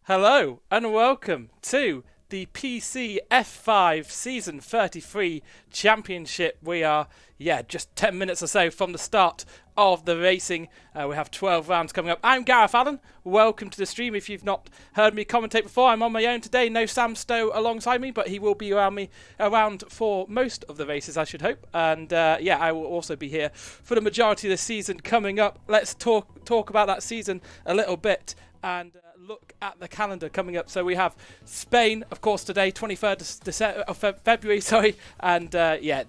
Hello and welcome to the PC F5 Season 33 Championship. We are, just 10 minutes or so from the start of the racing. We have 12 rounds coming up. I'm Gareth Allen. Welcome to the stream. If you've not heard me commentate before, I'm on my own today. No Sam Stowe alongside me, but he will be around for most of the races, I should hope. And I will also be here for the majority of the season coming up. Let's talk about that season a little bit and look at the calendar coming up. So we have Spain, of course, today, 23rd of February, and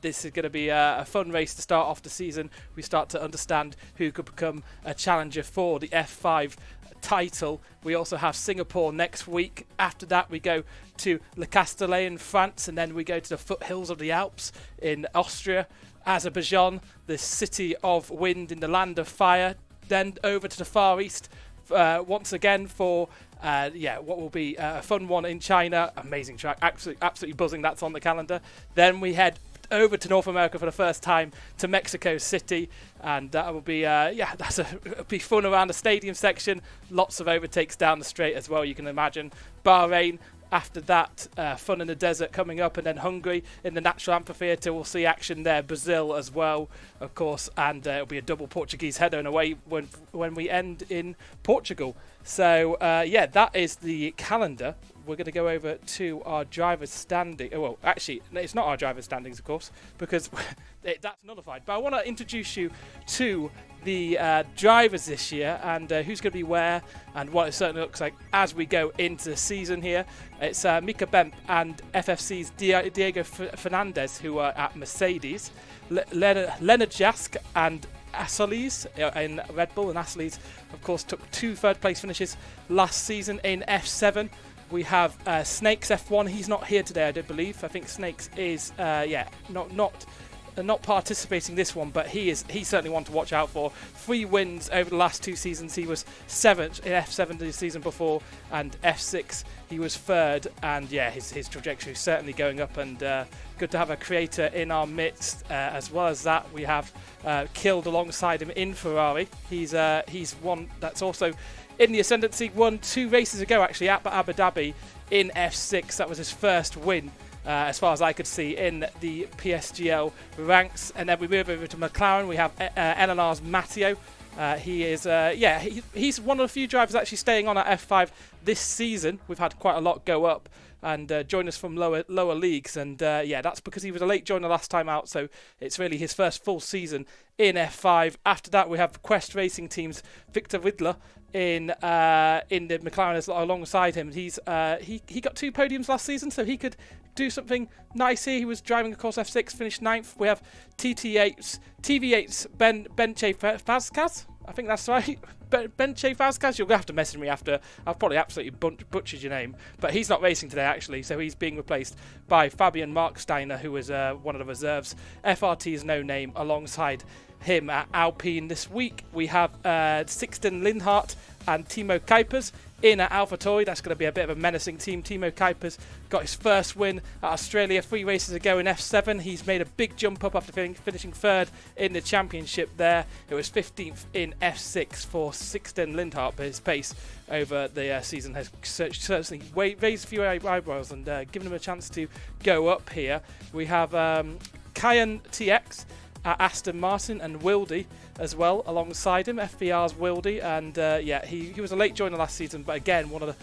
this is going to be a fun race to start off the season. We start to understand who could become a challenger for the F5 title. We also have Singapore next week. After that, we go to Le Castellet in France, and then we go to the foothills of the Alps in Austria, Azerbaijan, the city of wind in the land of fire, then over to the Far East once again for what will be a fun one in China. Amazing track, absolutely buzzing. That's on the calendar. Then we head over to North America for the first time to Mexico City, and that will be it'll be fun around the stadium section. Lots of overtakes down the straight as well, you can imagine. Bahrain. After that, fun in the desert coming up, and then Hungary in the natural amphitheatre. We'll see action there. Brazil as well, of course, and it'll be a double Portuguese header in a way when we end in Portugal. So that is the calendar. We're going to go over to our driver's standing. Oh, well, actually, it's not our driver's standings, of course, because that's nullified. But I want to introduce you to the drivers this year and who's going to be where and what it certainly looks like as we go into the season here. It's Mika Bemp and FFC's Diego Fernandez, who are at Mercedes. Leonard Jask and Assolis in Red Bull, and Assolis, of course, took 2 third-place finishes last season in F7. We have Snakes F1. He's not here today, I don't believe. I think Snakes is not participating this one, but he's certainly one to watch out for. 3 wins over the last 2 seasons. He was 7th in F7 the season before, and F6 he was 3rd. And his trajectory is certainly going up, and good to have a creator in our midst. As well as that, we have killed alongside him in Ferrari. He's one that's also in the ascendancy. Won 2 races ago actually at Abu Dhabi in F6. That was his first win, as far as I could see, in the PSGL ranks. And then we move over to McLaren. We have LNR's Matteo. He's one of the few drivers actually staying on at F5 this season. We've had quite a lot go up and join us from lower leagues, and that's because he was a late joiner last time out, so it's really his first full season in F5. After that, we have Quest Racing Team's Victor Widler in the McLaren alongside him. He got 2 podiums last season, so he could do something nice here. He was driving, of course, F6, finished 9th. We have TV8's Benche Fazkaz. I think that's right. Benche Fazkaz. You'll have to message me after. I've probably absolutely butchered your name. But he's not racing today, actually, so he's being replaced by Fabian Marksteiner, who is one of the reserves. FRT's no name alongside him at Alpine. This week we have Sixten Lindhart and Timo Kuipers in at AlphaTauri. That's going to be a bit of a menacing team. Timo Kuipers got his first win at Australia 3 races ago in F7. He's made a big jump up after finishing 3rd in the championship there. It was 15th in F6 for Sixten Lindhart, but his pace over the season has certainly raised a few eyebrows and given him a chance to go up here. We have Cayenne TX, Aston Martin, and Wildy as well alongside him, FBR's Wildy, and he was a late joiner last season, but again one of the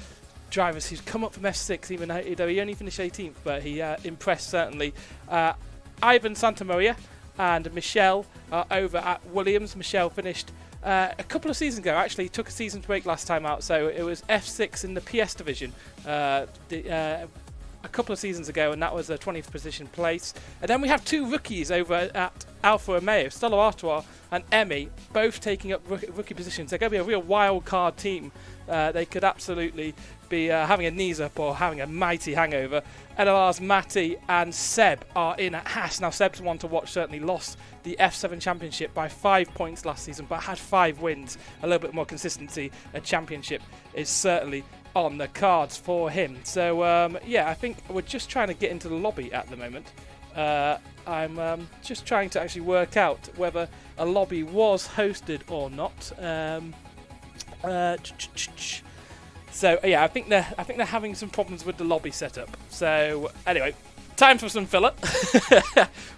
drivers who's come up from F6, even though he only finished 18th, but he impressed certainly. Ivan Santamaria and Michelle are over at Williams. Michelle finished a couple of seasons ago, actually took a season break last time out, so it was F6 in the PS division a couple of seasons ago, and that was a 20th position place. And then we have 2 rookies over at Alfa Romeo, Stella Artois and Emmy, both taking up rookie positions. They're going to be a real wild card team. They could absolutely be having a knees up or having a mighty hangover. LLR's Matty and Seb are in at Haas. Now, Seb's one to watch, certainly lost the F7 championship by 5 points last season, but had 5 wins, a little bit more consistency. A championship is certainly on the cards for him. So I think we're just trying to get into the lobby at the moment. I'm just trying to actually work out whether a lobby was hosted or not. So yeah, I think they're having some problems with the lobby setup. So anyway, time for some filler.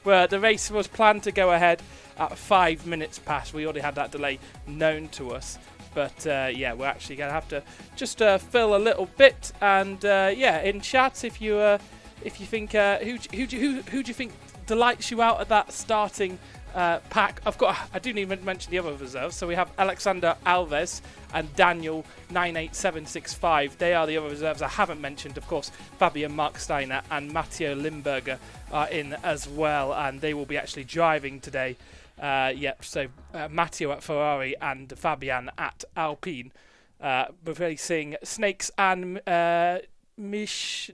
Where the race was planned to go ahead at 5 minutes past. We already had that delay known to us. But yeah, we're actually going to have to just fill a little bit. And yeah, in chat, if you think who do you think delights you out at that starting pack? I didn't even mention the other reserves. So we have Alexander Alves and Daniel 98765. They are the other reserves I haven't mentioned. Of course, Fabian Marksteiner and Matteo Limberger are in as well, and they will be actually driving today. So Matteo at Ferrari and Fabian at Alpine. We're racing Snakes and Snakes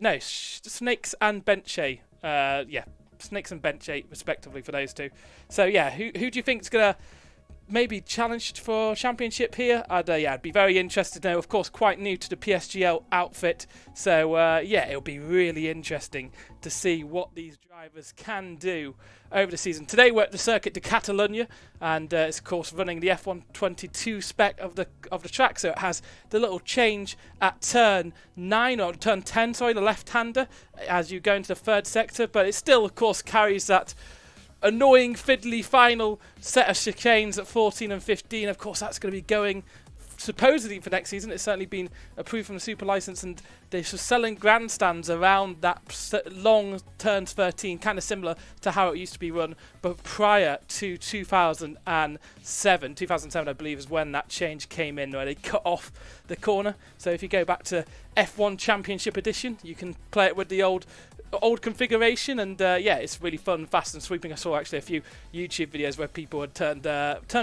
and Benche. Snakes and Benche respectively for those two. So yeah, who do you think is gonna maybe challenged for championship here? I'd be very interested to know. Of course, quite new to the PSGL outfit, so yeah, it'll be really interesting to see what these drivers can do over the season. Today we're at the Circuit de Catalunya, and it's of course running the F122 spec of the track, so it has the little change at turn 9 or turn 10, sorry, the left-hander as you go into the third sector, but it still of course carries that annoying fiddly final set of chicanes at 14 and 15. Of course, that's going to be going supposedly for next season. It's certainly been approved from the super license, and they're selling grandstands around that long turns 13, kind of similar to how it used to be run, but prior to 2007. 2007, I believe, is when that change came in, where they cut off the corner. So if you go back to F1 Championship Edition, you can play it with the old configuration, and yeah, it's really fun, fast and sweeping. I saw actually a few YouTube videos where people had turned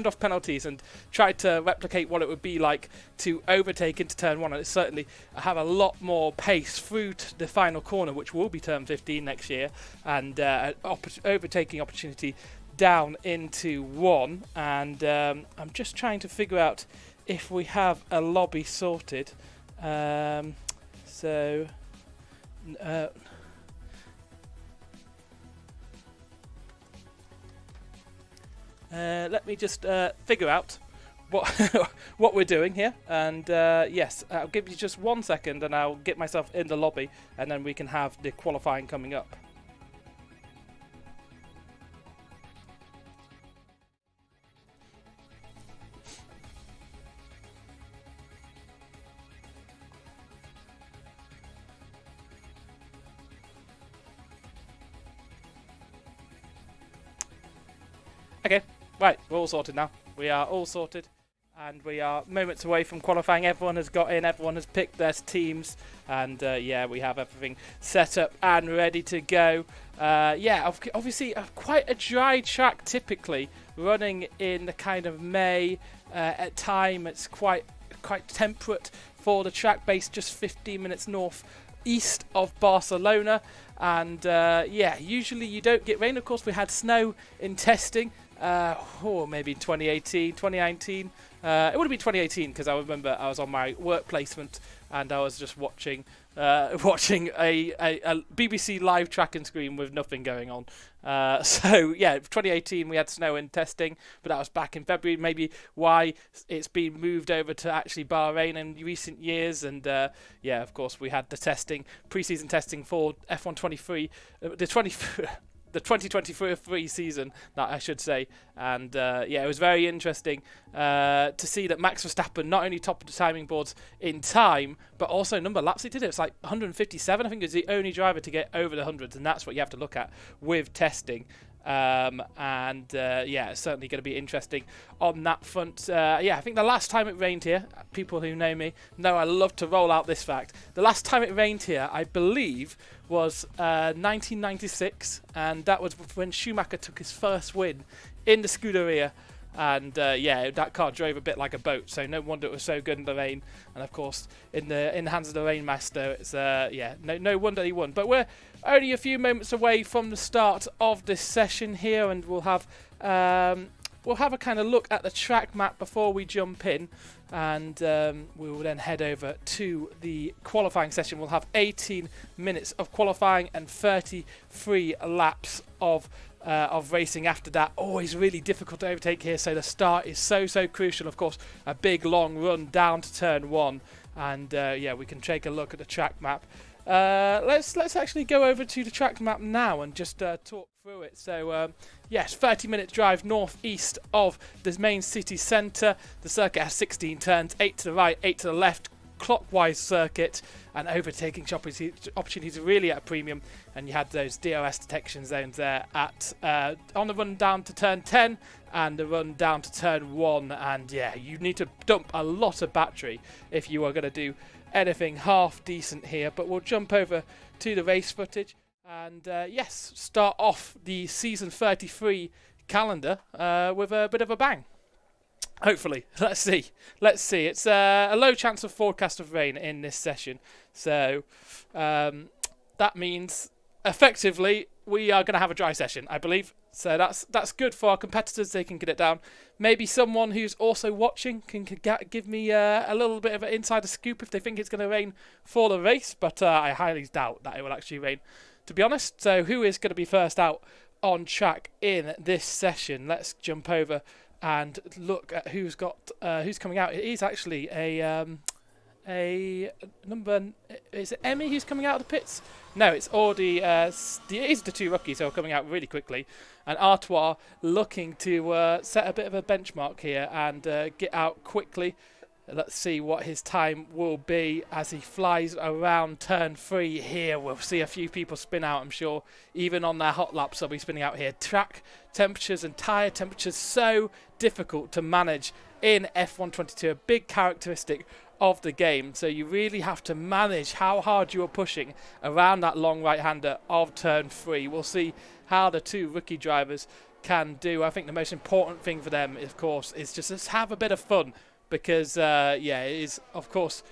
off penalties and tried to replicate what it would be like to overtake into turn 1, and it certainly have a lot more pace through the final corner, which will be turn 15 next year, and overtaking opportunity down into 1. And I'm just trying to figure out if we have a lobby sorted. Let me just figure out what we're doing here, and yes, I'll give you just 1 second and I'll get myself in the lobby, and then we can have the qualifying coming up. Okay, right, we're all sorted now. We are all sorted, and we are moments away from qualifying. Everyone has got in, everyone has picked their teams, and yeah, we have everything set up and ready to go. Yeah, obviously quite a dry track typically, running in the kind of May. At time, it's quite temperate for the track, based just 15 minutes north east of Barcelona, and yeah, usually you don't get rain. Of course, we had snow in testing. Maybe 2018, 2019. It would have been 2018 because I remember I was on my work placement and I was just watching a BBC live tracking screen with nothing going on. So yeah, 2018 we had snow in testing, but that was back in February. Maybe why it's been moved over to actually Bahrain in recent years. And yeah, of course we had the testing, pre-season testing for F123, the 2023 season, that I should say, and yeah, it was very interesting to see that Max Verstappen not only topped the timing boards in time, but also number of laps he did. It's like 157. I think he's the only driver to get over the hundreds, and that's what you have to look at with testing. And yeah, it's certainly going to be interesting on that front. Yeah, I think the last time it rained here, people who know me know I love to roll out this fact. The last time it rained here, I believe, was 1996, and that was when Schumacher took his first win in the Scuderia. And yeah, that car drove a bit like a boat, so no wonder it was so good in the rain. And of course, in the hands of the Rainmaster, it's yeah, no wonder he won. But we're only a few moments away from the start of this session here, and we'll have a kind of look at the track map before we jump in, and we will then head over to the qualifying session. We'll have 18 minutes of qualifying and 33 laps of racing after that. Always really difficult to overtake here, so the start is so crucial. Of course, a big long run down to turn 1, and yeah, we can take a look at the track map. Let's actually go over to the track map now and just talk through it. So yes, 30-minute drive northeast of the main city centre. The circuit has 16 turns, 8 to the right, 8 to the left, clockwise circuit, and overtaking opportunities are really at a premium. And you had those DRS detection zones there at on the run down to turn 10 and the run down to turn 1. And yeah, you need to dump a lot of battery if you are going to do anything half decent here. But we'll jump over to the race footage and yes, start off the season 33 calendar with a bit of a bang. Hopefully. Let's see. It's a low chance of forecast of rain in this session, so that means effectively we are going to have a dry session, I believe. So that's good for our competitors. They can get it down. Maybe someone who's also watching can give me a little bit of an insider scoop if they think it's going to rain for the race, but I highly doubt that it will actually rain, to be honest. So who is going to be first out on track in this session? Let's jump over and look at who's coming out. It is actually a number. Is it Emmy who's coming out of the pits? No, it's already. It is the two rookies who are coming out really quickly, and Artois looking to set a bit of a benchmark here and get out quickly. Let's see what his time will be as he flies around turn 3 here. We'll see a few people spin out, I'm sure. Even on their hot laps, they'll be spinning out here. Track temperatures and tyre temperatures so difficult to manage in F122. A big characteristic of the game. So you really have to manage how hard you are pushing around that long right-hander of turn 3. We'll see how the two rookie drivers can do. I think the most important thing for them, of course, is just to have a bit of fun. Because, yeah, it is, of course,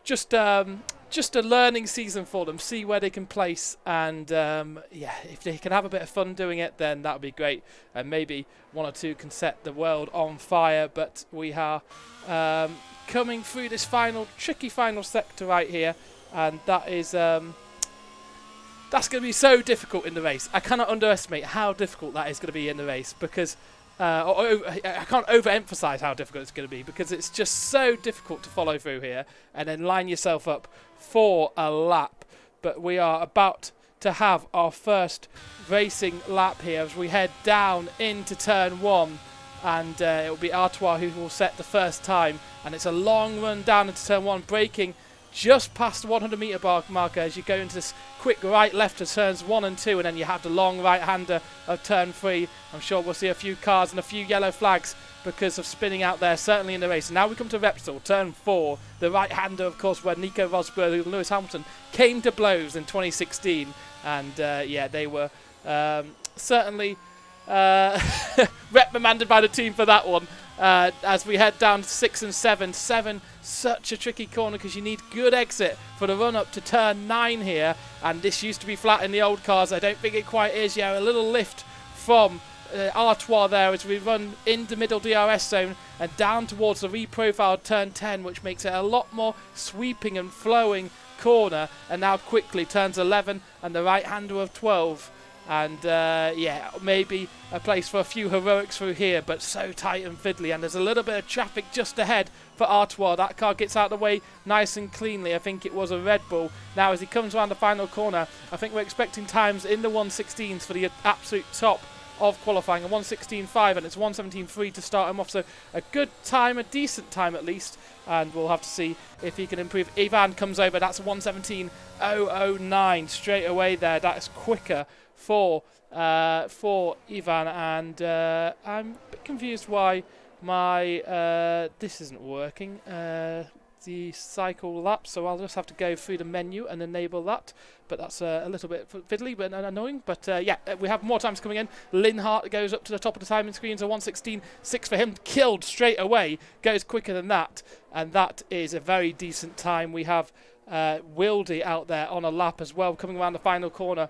just a learning season for them. See where they can place. And, yeah, if they can have a bit of fun doing it, then that would be great. And maybe one or two can set the world on fire. But we are coming through this tricky final sector right here. And that is... that's going to be so difficult in the race. I cannot underestimate how difficult that is going to be in the race. Because... I can't overemphasize how difficult it's going to be because it's just so difficult to follow through here and then line yourself up for a lap. But we are about to have our first racing lap here as we head down into turn 1, and it will be Artois who will set the first time, and it's a long run down into turn 1, braking just past the 100 metre marker as you go into this quick right left to turns 1 and 2, and then you have the long right hander of turn 3. I'm sure we'll see a few cars and a few yellow flags because of spinning out there, certainly in the race. And now we come to Repsol, turn 4, the right hander, of course, where Nico Rosberg and Lewis Hamilton came to blows in 2016, and yeah, they were certainly reprimanded by the team for that one. As we head down to 6 and 7. 7, such a tricky corner because you need good exit for the run up to turn 9 here. And this used to be flat in the old cars. I don't think it quite is. Yeah, a little lift from Artois there as we run in the middle DRS zone and down towards the reprofiled turn 10, which makes it a lot more sweeping and flowing corner. And now quickly turns 11 and the right hander of 12. And yeah, maybe a place for a few heroics through here, but so tight and fiddly. And there's a little bit of traffic just ahead for Artois. That car gets out of the way nice and cleanly. I think it was a Red Bull. Now as he comes around the final corner, I think we're expecting times in the 116s for the absolute top of qualifying. A 116.5 and it's 117.3 to start him off. So a good time, a decent time at least. And we'll have to see if he can improve. Ivan comes over. That's a 117.009 straight away there. That is quicker for Ivan, and I'm a bit confused why my this isn't working, the cycle lap, so I'll just have to go through the menu and enable that, but that's a little bit fiddly but annoying. But yeah, we have more times coming in. Linhart goes up to the top of the timing screens, a 116.6 for him, killed straight away, goes quicker than that, and that is a very decent time. We have Wildy out there on a lap as well, coming around the final corner.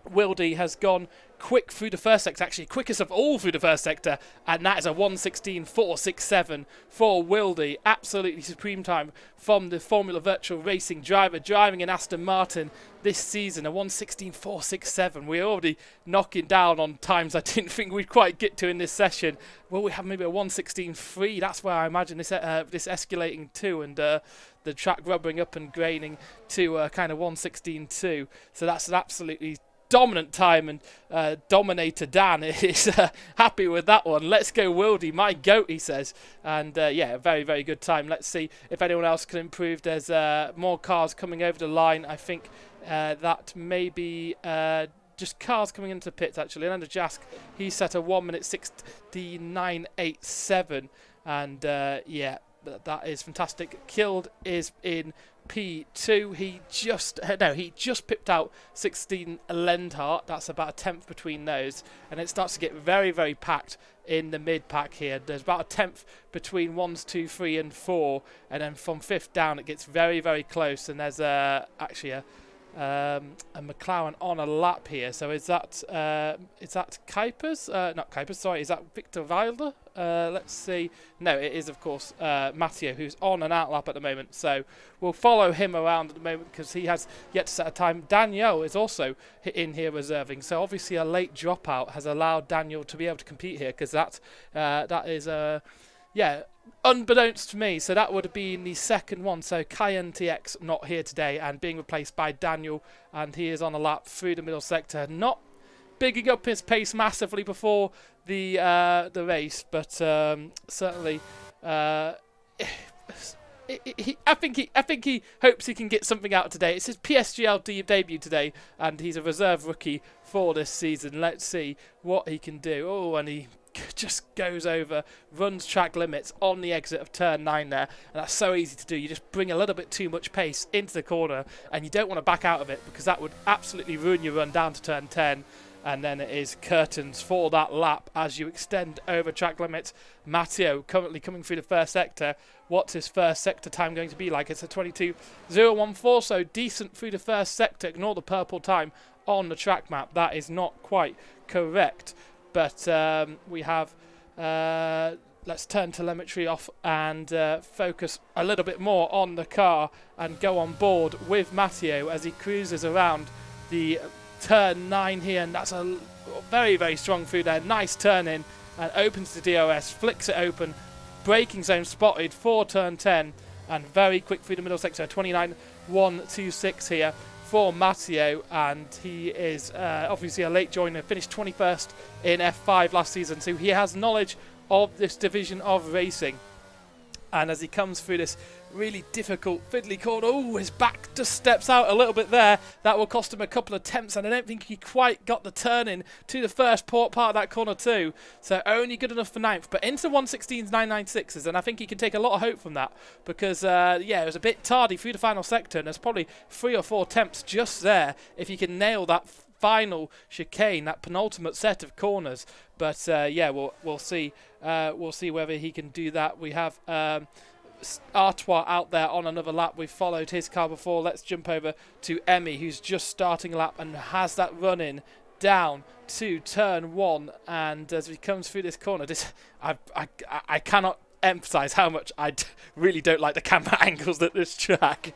Wildy has gone quick through the first sector, actually quickest of all through the first sector, and that is a 116.467 for Wildy. Absolutely supreme time from the Formula Virtual Racing driver driving in Aston Martin this season, a 116.467. We're already knocking down on times I didn't think we'd quite get to in this session. Well, we have maybe a 116.3. That's where I imagine this escalating to, and the track rubbering up and graining to kind of 1:16.2. So that's an absolutely dominant time, and Dominator Dan is happy with that one. Let's go Wildy, my goat, he says. And yeah, very, very good time. Let's see if anyone else can improve. There's more cars coming over the line. I think that may be just cars coming into pits, actually. And under Jask, he set a 1:69.87. And yeah, that is fantastic. Killed is in P2. He just pipped out 16 Lendhart. That's about a tenth between those, and it starts to get very, very packed in the mid pack here. There's about a tenth between 1s, 2, 3 and 4, and then from 5th down it gets very, very close. And there's actually a McLaren on a lap here. So is that Kuipers? Not Kuipers, sorry. Is that Victor Wilder? Let's see. No, it is, of course, Matteo, who's on an outlap at the moment. So we'll follow him around at the moment because he has yet to set a time. Daniel is also in here reserving. So obviously a late dropout has allowed Daniel to be able to compete here, because that is yeah, unbeknownst to me, so that would have been the second one. So Cayenne TX not here today and being replaced by Daniel, and he is on a lap through the middle sector, not bigging up his pace massively before the race, but certainly I think he hopes he can get something out today. It's his PSGL debut today, and he's a reserve rookie for this season. Let's see what he can do. Oh, and he just goes over, runs track limits on the exit of turn 9 there, and that's so easy to do. You just bring a little bit too much pace into the corner, and you don't want to back out of it, because that would absolutely ruin your run down to turn 10. And then it is curtains for that lap as you extend over track limits. Matteo currently coming through the first sector. What's his first sector time going to be like? It's a 22.014, so decent through the first sector. Ignore the purple time on the track map. That is not quite correct. But we have, let's turn telemetry off and focus a little bit more on the car and go on board with Matteo as he cruises around the turn 9 here. And that's a very, very strong through there. Nice turn in and opens the DRS, flicks it open. Braking zone spotted for turn 10 and very quick through the middle sector. 29.126 here for Matteo, and he is obviously a late joiner, finished 21st in F5 last season, so he has knowledge of this division of racing. And as he comes through this really difficult fiddly corner, oh, his back just steps out a little bit there. That will cost him a couple of attempts, and I don't think he quite got the turn in to the first part of that corner too. So only good enough for 9th, but into 1:16.996s, and I think he can take a lot of hope from that, because yeah, it was a bit tardy through the final sector, and there's probably 3 or 4 attempts just there if he can nail that final chicane, that penultimate set of corners. But yeah, we'll see. We'll see whether he can do that. We have Artois out there on another lap. We've followed his car before. Let's jump over to Emmy, who's just starting a lap and has that run in down to turn 1. And as he comes through this corner, I cannot emphasize how much I really don't like the camera angles at this track.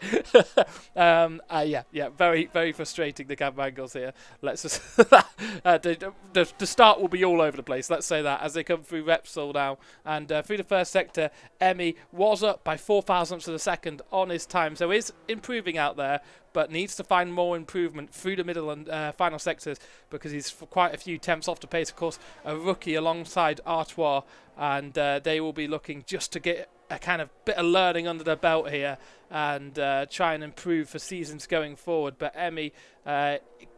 Yeah, very, very frustrating, the camera angles here. Let's just the start will be all over the place, let's say that, as they come through Repsol now. And through the first sector, Emmy was up by 4 thousandths of a second on his time, so is improving out there, but needs to find more improvement through the middle and final sectors, because he's for quite a few attempts off the pace. Of course, a rookie alongside Artois, and they will be looking just to get a kind of bit of learning under their belt here and try and improve for seasons going forward. But Emmy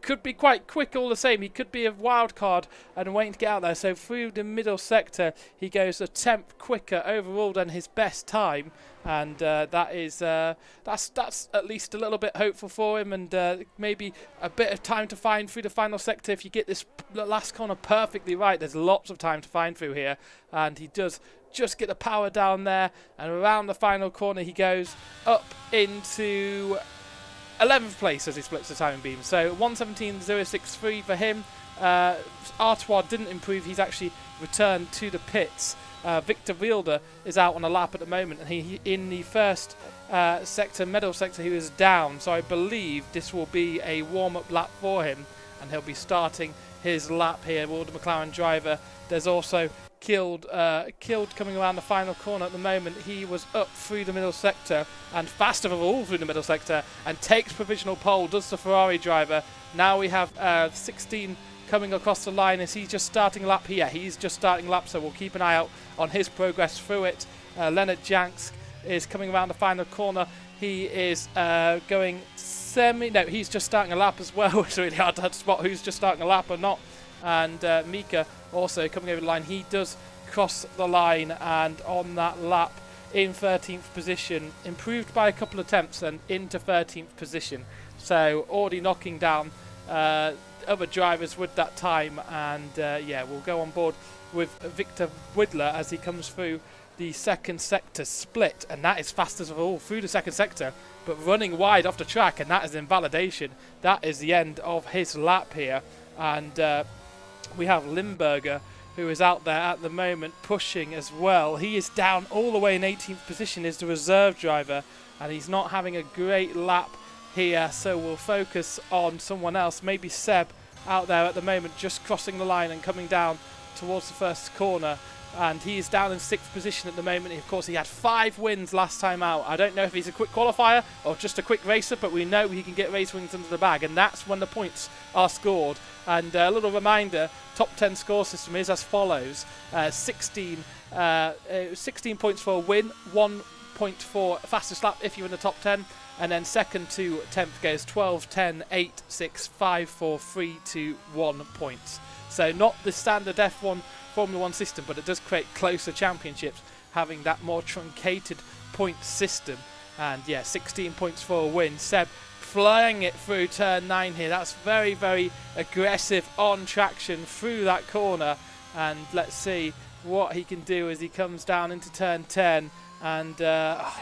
could be quite quick all the same. He could be a wild card and waiting to get out there. So through the middle sector, he goes a tenth quicker overall than his best time, and that is that's at least a little bit hopeful for him, and maybe a bit of time to find through the final sector. If you get this last corner perfectly right, there's lots of time to find through here, and he does just get the power down there, and around the final corner he goes up into 11th place as he splits the timing beam. So 1:17.063 for him. Artois didn't improve. He's actually returned to the pits. Victor Wilder is out on a lap at the moment, and he in the first sector, middle sector, he was down. So I believe this will be a warm-up lap for him, and he'll be starting his lap here. Will the McLaren driver. There's also killed coming around the final corner at the moment. He was up through the middle sector and fast of all through the middle sector and takes provisional pole, does the Ferrari driver. Now we have 16 coming across the line. Is he just starting a lap here? He's just starting a lap, so we'll keep an eye out on his progress through it. Leonard Jansk is coming around the final corner. He is going he's just starting a lap as well. It's really hard to spot who's just starting a lap or not. And Mika also coming over the line. He does cross the line, and on that lap in 13th position, improved by a couple of attempts and into 13th position. So already knocking down other drivers with that time, and we'll go on board with Victor Widler as he comes through the second sector split, and that is fastest of all through the second sector, but running wide off the track, and that is invalidation. That is the end of his lap here, and we have Limburger, who is out there at the moment pushing as well. He is down all the way in 18th position, is the reserve driver, and he's not having a great lap here, so we'll focus on someone else, maybe Seb out there at the moment, just crossing the line and coming down towards the first corner. And he's down in 6th position at the moment. Of course, he had 5 wins last time out. I don't know if he's a quick qualifier or just a quick racer, but we know he can get race wins under the bag, and that's when the points are scored. And a little reminder, top 10 score system is as follows. 16 points for a win, 1 point for fastest lap if you're in the top 10, and then second to 10th goes 12, 10, 8, 6, 5, 4, 3, 2, 1 points. So not the standard F1 Formula 1 system, but it does create closer championships, having that more truncated point system. And yeah, 16 points for a win. Seb flying it through turn 9 here. That's very, very aggressive on traction through that corner. And let's see what he can do as he comes down into turn 10. And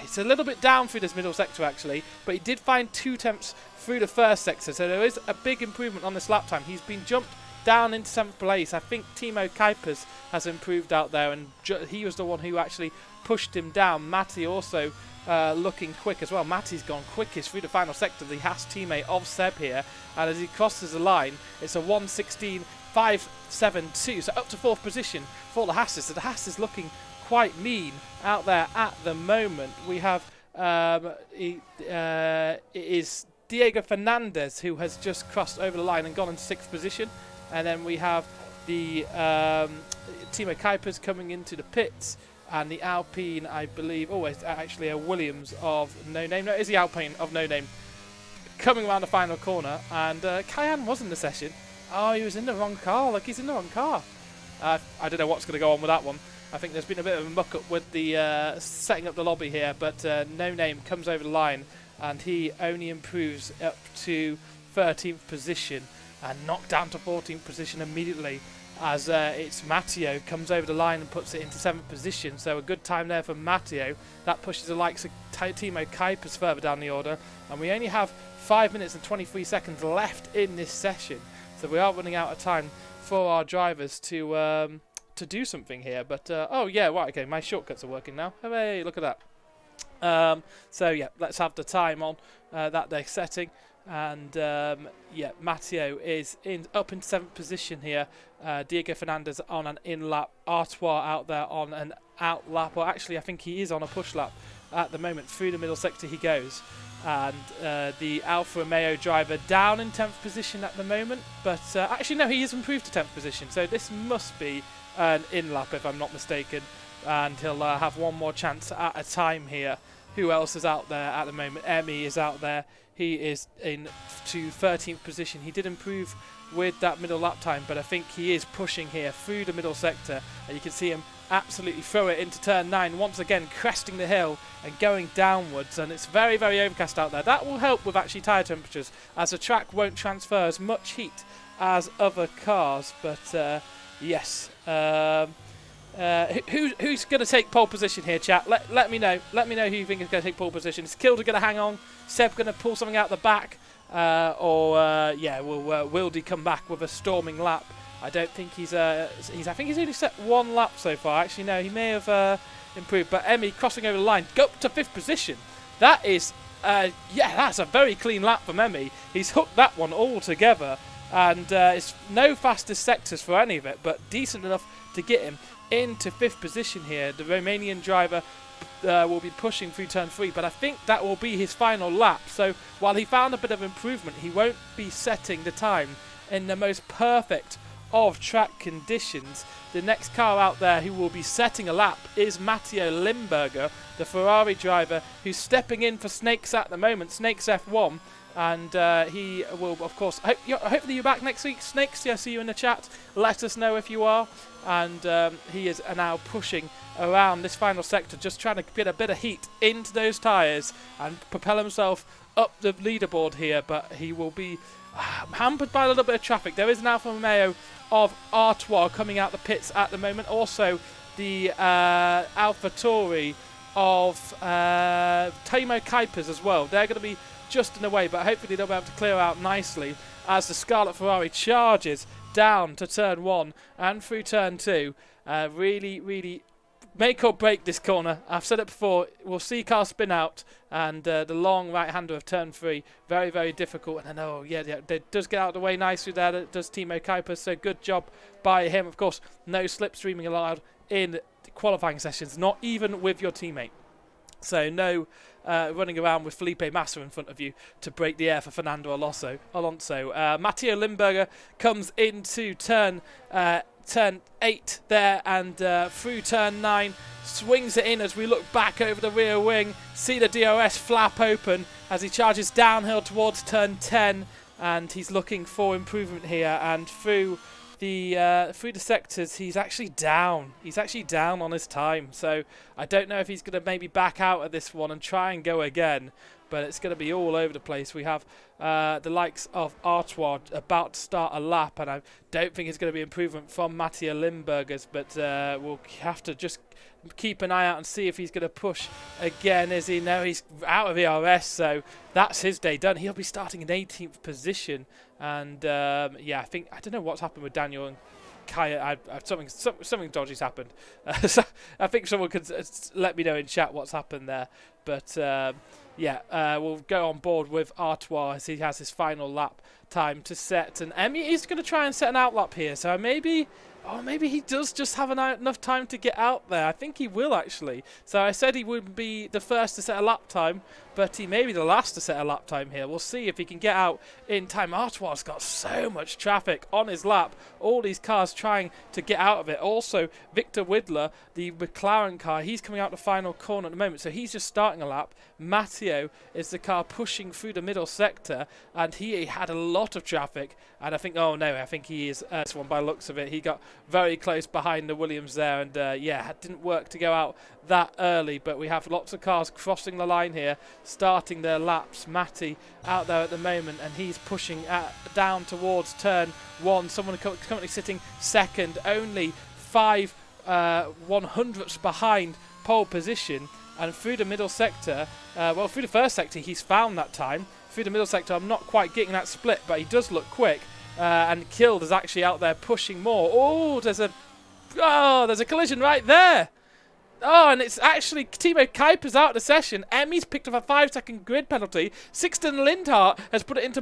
it's a little bit down through this middle sector actually, but he did find 2 attempts through the first sector, so there is a big improvement on this lap time. He's been jumped down into 7th place. I think Timo Kuipers has improved out there, and he was the one who actually pushed him down. Matty also looking quick as well. Matty's gone quickest through the final sector, the Haas teammate of Seb here, and as he crosses the line, it's a 1:16.572, so up to 4th position for the Haas. So the Haas is looking quite mean out there at the moment. We have it is Diego Fernandez who has just crossed over the line and gone in 6th position. And then we have the Timo Kuipers coming into the pits, and the Alpine, I believe, it's actually a Williams of no name. No, it is the Alpine of no name coming around the final corner. And Cayenne was in the session. Oh, he was in the wrong car. Look, he's in the wrong car. I don't know what's going to go on with that one. I think there's been a bit of a muck-up with the setting up the lobby here, but no name comes over the line, and he only improves up to 13th position. And knocked down to 14th position immediately as it's Matteo comes over the line and puts it into 7th position. So a good time there for Matteo. That pushes the likes of Timo Kuipers further down the order. And we only have 5 minutes and 23 seconds left in this session. So we are running out of time for our drivers to do something here. But, okay, my shortcuts are working now. Hooray, look at that. So, yeah, let's have the time on that they're setting. And Matteo is up in 7th position here. Diego Fernandez on an in lap. Artois out there on an out lap, or actually I think he is on a push lap at the moment. Through the middle sector he goes, and the Alfa Romeo driver down in 10th position at the moment. But actually no, he has improved to 10th position, so this must be an in lap if I'm not mistaken, and he'll have one more chance at a time here. Who else is out there at the moment? Emmy is out there. He is in to 13th position. He did improve with that middle lap time, but I think he is pushing here through the middle sector, and you can see him absolutely throw it into turn 9, once again cresting the hill and going downwards, and it's very, very overcast out there. That will help with actually tyre temperatures, as the track won't transfer as much heat as other cars. But yes, who's going to take pole position here, chat? Let me know. Let me know who you think is going to take pole position. Is Kilder going to hang on? Seb going to pull something out the back? Will Wildy come back with a storming lap? I don't think I think he's only set 1 lap so far. Actually, no, he may have improved. But Emmy crossing over the line, go up to 5th position. That is, that's a very clean lap from Emmy. He's hooked that one all together. And it's no fastest sectors for any of it, but decent enough to get him into 5th position here. The Romanian driver will be pushing through turn 3, but I think that will be his final lap. So while he found a bit of improvement, he won't be setting the time in the most perfect of track conditions. The next car out there who will be setting a lap is Matteo Limburger, the Ferrari driver, who's stepping in for Snakes at the moment. Snakes F1. And he will, of course, hopefully you're back next week, Snakes. Yeah, see you in the chat. Let us know if you are. And he is now pushing around this final sector, just trying to get a bit of heat into those tyres and propel himself up the leaderboard here. But he will be hampered by a little bit of traffic. There is an Alfa Romeo of Artois coming out the pits at the moment. Also, the Alfa Tauri of Timo Kuipers as well. They're going to be just in the way, but hopefully they'll be able to clear out nicely as the Scarlet Ferrari charges down to turn 1 and through turn 2. Really make or break this corner. I've said it before, we'll see cars spin out, and the long right-hander of turn 3, very difficult. And I know, it does get out of the way nicely there, that does Timo Kuipers, so good job by him. Of course, no slipstreaming allowed in qualifying sessions, not even with your teammate. So no running around with Felipe Massa in front of you to break the air for Fernando Alonso. Matteo Limburger comes into turn 8 there, and through turn 9 swings it in as we look back over the rear wing, see the DRS flap open as he charges downhill towards turn 10, and he's looking for improvement here. And through the sectors, he's actually down on his time, so I don't know if he's going to maybe back out of this one and try and go again, but it's going to be all over the place. We have the likes of Artois about to start a lap, and I don't think it's going to be improvement from Matteo Limburgers, but we'll have to just keep an eye out and see if he's going to push again. Is he? No, he's out of ERS, so that's his day done. He'll be starting in 18th position. And I don't know what's happened with Daniel and Kaya. Something dodgy's happened. So I think someone could let me know in chat what's happened there. But we'll go on board with Artois as he has his final lap time to set. And Emmy is going to try and set an outlap here. So maybe he does just have enough time to get out there. I think he will, actually. So I said he would be the first to set a lap time, but he may be the last to set a lap time here. We'll see if he can get out in time. Artois got so much traffic on his lap. All these cars trying to get out of it. Also, Victor Widler, the McLaren car, he's coming out the final corner at the moment, so he's just starting a lap. Matteo is the car pushing through the middle sector, and he had a lot of traffic. And I think he is this one by the looks of it. He got very close behind the Williams there, and it didn't work to go out that early, but we have lots of cars crossing the line here, starting their laps. Matty out there at the moment, and he's pushing down towards turn 1. Someone currently sitting second, only 5 100ths behind pole position. And through the middle sector, through the first sector he's found that time. Through the middle sector I'm not quite getting that split, but he does look quick. And Kild is actually out there pushing more. There's a collision right there. And it's actually Timo Kuipers out of the session. Emmy's picked up a 5-second grid penalty. Sixten Lindhart has put it into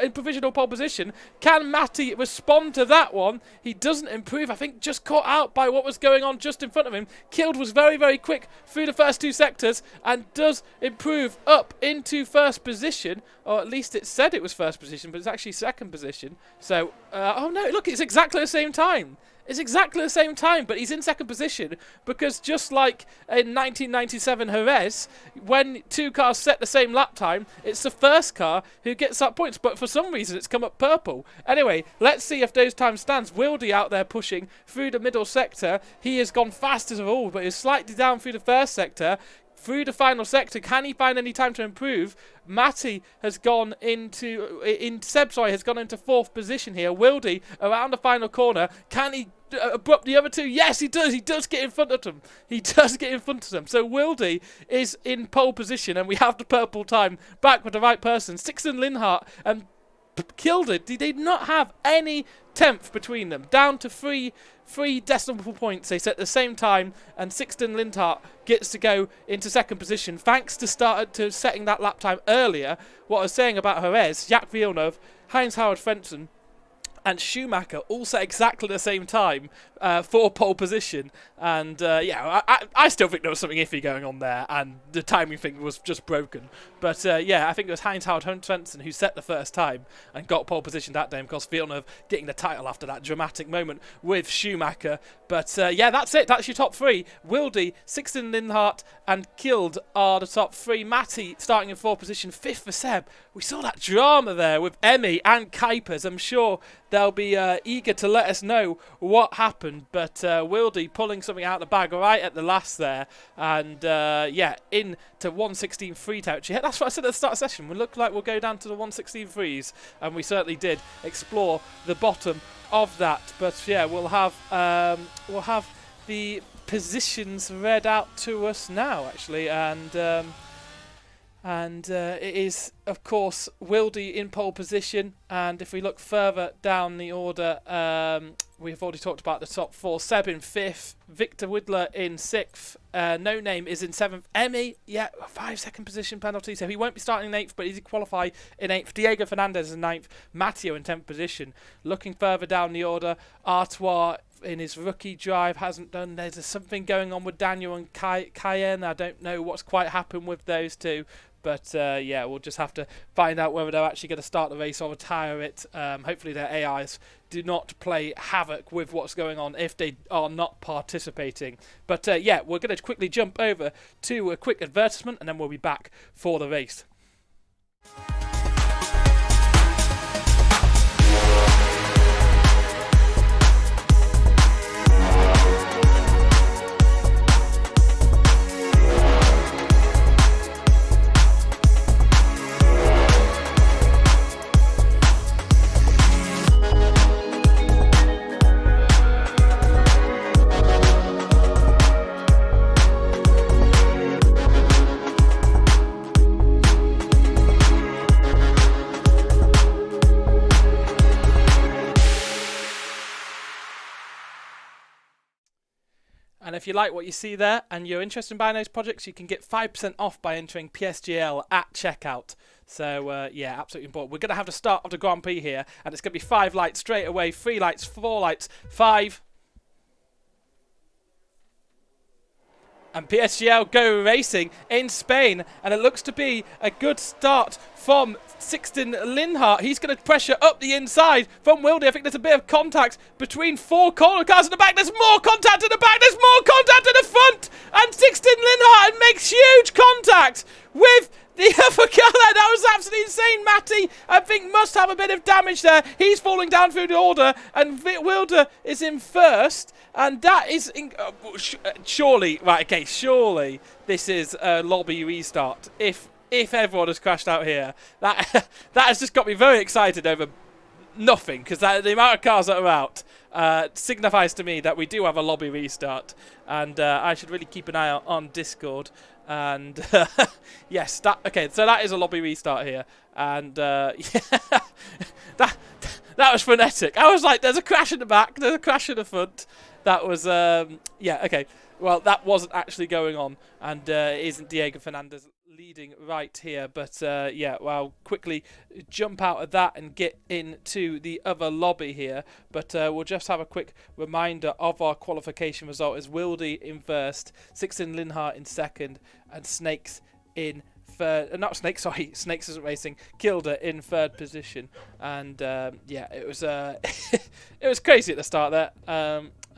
in provisional pole position. Can Matty respond to that one? He doesn't improve. I think just caught out by what was going on just in front of him. Kild was very quick through the first 2 sectors and does improve up into first position. Or at least it said it was first position, but it's actually second position. So, look, it's exactly the same time. It's exactly the same time, but he's in second position because just like in 1997 Jerez, when 2 cars set the same lap time, it's the first car who gets that points, but for some reason it's come up purple. Anyway, let's see if those times stands. Wildy out there pushing through the middle sector. He has gone fastest of all, but is slightly down through the first sector. Through the final sector, can he find any time to improve? Matty has gone into has gone into 4th position here. Wildy around the final corner. Can he abrupt the other 2? Yes, he does. He does get in front of them. So Wildy is in pole position, and we have the purple time back with the right person. Sixten Lindhart and killed it. They did not have any 10th between them. Down to three decimal points. They set the same time, and Sixten Lindhart gets to go into second position thanks to setting that lap time earlier. What I was saying about Jerez, Jacques Villeneuve, Heinz-Harald Frentzen, and Schumacher all set exactly the same time for pole position. And I still think there was something iffy going on there, and the timing thing was just broken. But I think it was Heinz-Harald Svensson who set the first time and got pole position that day, and of course Villeneuve getting the title after that dramatic moment with Schumacher. But that's it. That's your top three. Wilde, Sixten Linhart, and Kild are the top three. Matty starting in fourth position, fifth for Seb. We saw that drama there with Emmy and Kuipers. I'm sure they'll be eager to let us know what happened. But Wilde pulling something out of the bag right at the last there. And into 116 free territory. That's what I said at the start of the session. We look like we'll go down to the 116 frees. And we certainly did explore the bottom of that. But yeah, we'll have the positions read out to us now, actually. And it is, of course, Wilde in pole position. And if we look further down the order, we've already talked about the top four. Seb in fifth, Victor Widler in sixth, No Name is in seventh. Emmy, 5-second position penalty, so he won't be starting in eighth, but he's qualified in eighth. Diego Fernandez in ninth, Matteo in 10th position. Looking further down the order, Artois in his rookie drive hasn't done. There's something going on with Daniel and Cayenne. I don't know what's quite happened with those two. But we'll just have to find out whether they're actually going to start the race or retire it. Hopefully their AIs do not play havoc with what's going on if they are not participating. But we're going to quickly jump over to a quick advertisement, and then we'll be back for the race. And if you like what you see there and you're interested in buying those projects, you can get 5% off by entering PSGL at checkout. So, absolutely important. We're going to have the start of the Grand Prix here, and it's going to be 5 lights straight away, 3 lights, 4 lights, 5. And PSGL go racing in Spain, and it looks to be a good start from Sixten Linhart. He's going to pressure up the inside from Wilde. I think there's a bit of contact between 4 corner cars in the back. There's more contact in the back. There's more contact in the front. And Sixten Linhart makes huge contact with the other car there. That was absolutely insane. Matty, I think, must have a bit of damage there. He's falling down through the order, and Wilde is in first. And that is surely this is a lobby restart. If everyone has crashed out here, that has just got me very excited over nothing, because the amount of cars that are out signifies to me that we do have a lobby restart, and I should really keep an eye out on Discord. And yes, so that is a lobby restart here, and that was frenetic. I was like, there's a crash in the back, there's a crash in the front. That was okay. Well, that wasn't actually going on, and it isn't Diego Fernandez leading right here. But well, quickly jump out of that and get into the other lobby here. But we'll just have a quick reminder of our qualification result: is Wilde in first, Sixten Linhart in second, and Snakes in third. Snakes isn't racing. Kilda in third position, and it was it was crazy at the start there.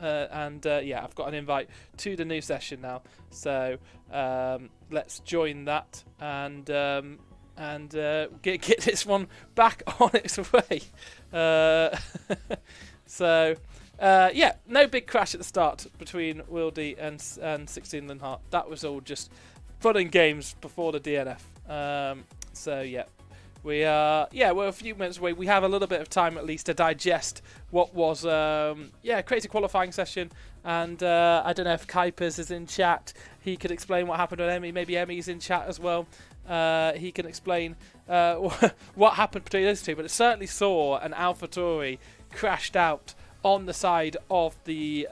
I've got an invite to the new session now, so let's join that and get this one back on its way. No big crash at the start between Wilde and Sixten Linhart. That was all just fun and games before the DNF. We're a few minutes away. We have a little bit of time at least to digest what was a crazy qualifying session. And I don't know if Kuipers is in chat. He could explain what happened with Emmy. Maybe Emmy's in chat as well. He can explain what happened between those two. But it certainly saw an AlphaTauri crashed out on the side of the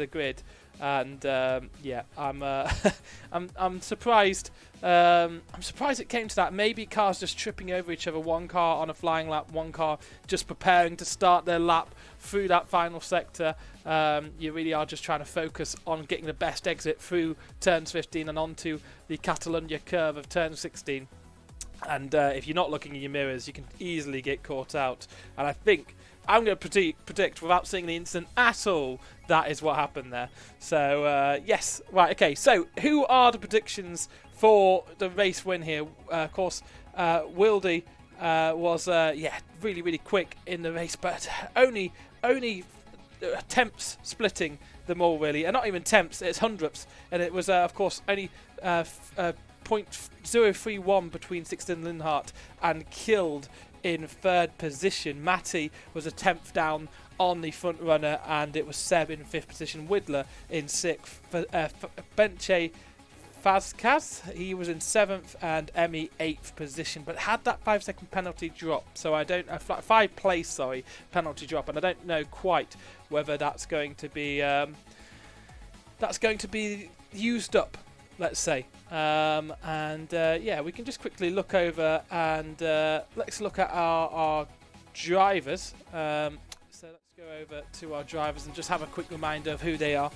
grid. and yeah, I'm surprised. I'm surprised it came to that. Maybe cars just tripping over each other. One car on a flying lap, one car just preparing to start their lap through that final sector. You really are just trying to focus on getting the best exit through turns 15 and onto the Catalunya curve of turn 16. And if you're not looking in your mirrors, you can easily get caught out. And I think I'm going to predict without seeing the incident at all, that is what happened there. So, yes. Right, okay. So, who are the predictions for the race win here? Of course, Wildy was, really, really quick in the race, but only tenths splitting them all, really. And not even tenths, it's hundredths. And it was, of course, only 0.031 between Sixten Linhart and Killed in third position. Matty was a tenth down on the front runner, and it was Seb in fifth position. Widler in sixth. Benche Fazkaz, he was in seventh, and Emmy eighth position, but had that 5-second penalty drop. So I don't 5 place, penalty drop, and I don't know quite whether that's going to be used up, let's say. Yeah, we can just quickly look over and let's look at our drivers. So let's go over to our drivers and just have a quick reminder of who they are,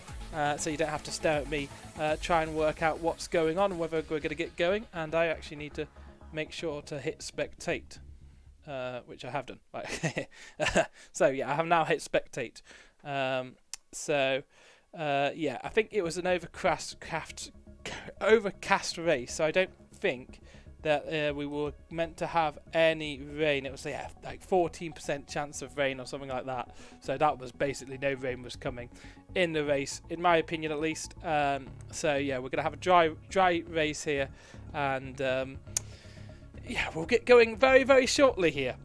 so you don't have to stare at me, try and work out what's going on, whether we're going to get going. And I actually need to make sure to hit spectate, which I have done. Right. So yeah, I have now hit spectate. Yeah, I think it was an overcast race, so I don't think that we were meant to have any rain. It was like 14% chance of rain or something like that, so that was basically no rain was coming in the race, in my opinion at least. So yeah, we're gonna have a dry race here, and yeah, we'll get going very, very shortly here.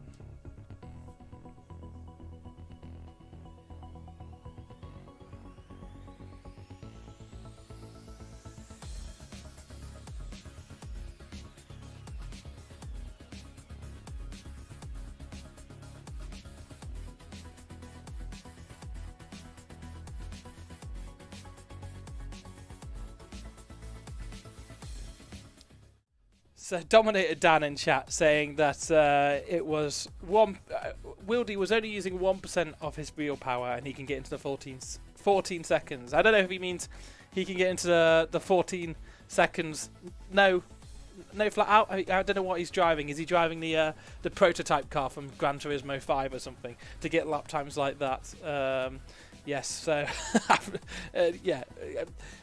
So Dominator Dan in chat saying that it was Wildy was only using 1% of his real power, and he can get into the 14 seconds. I don't know if he means he can get into the 14 seconds. No, flat out. I don't know what he's driving. Is he driving the prototype car from Gran Turismo 5 or something to get lap times like that? Yes, so yeah,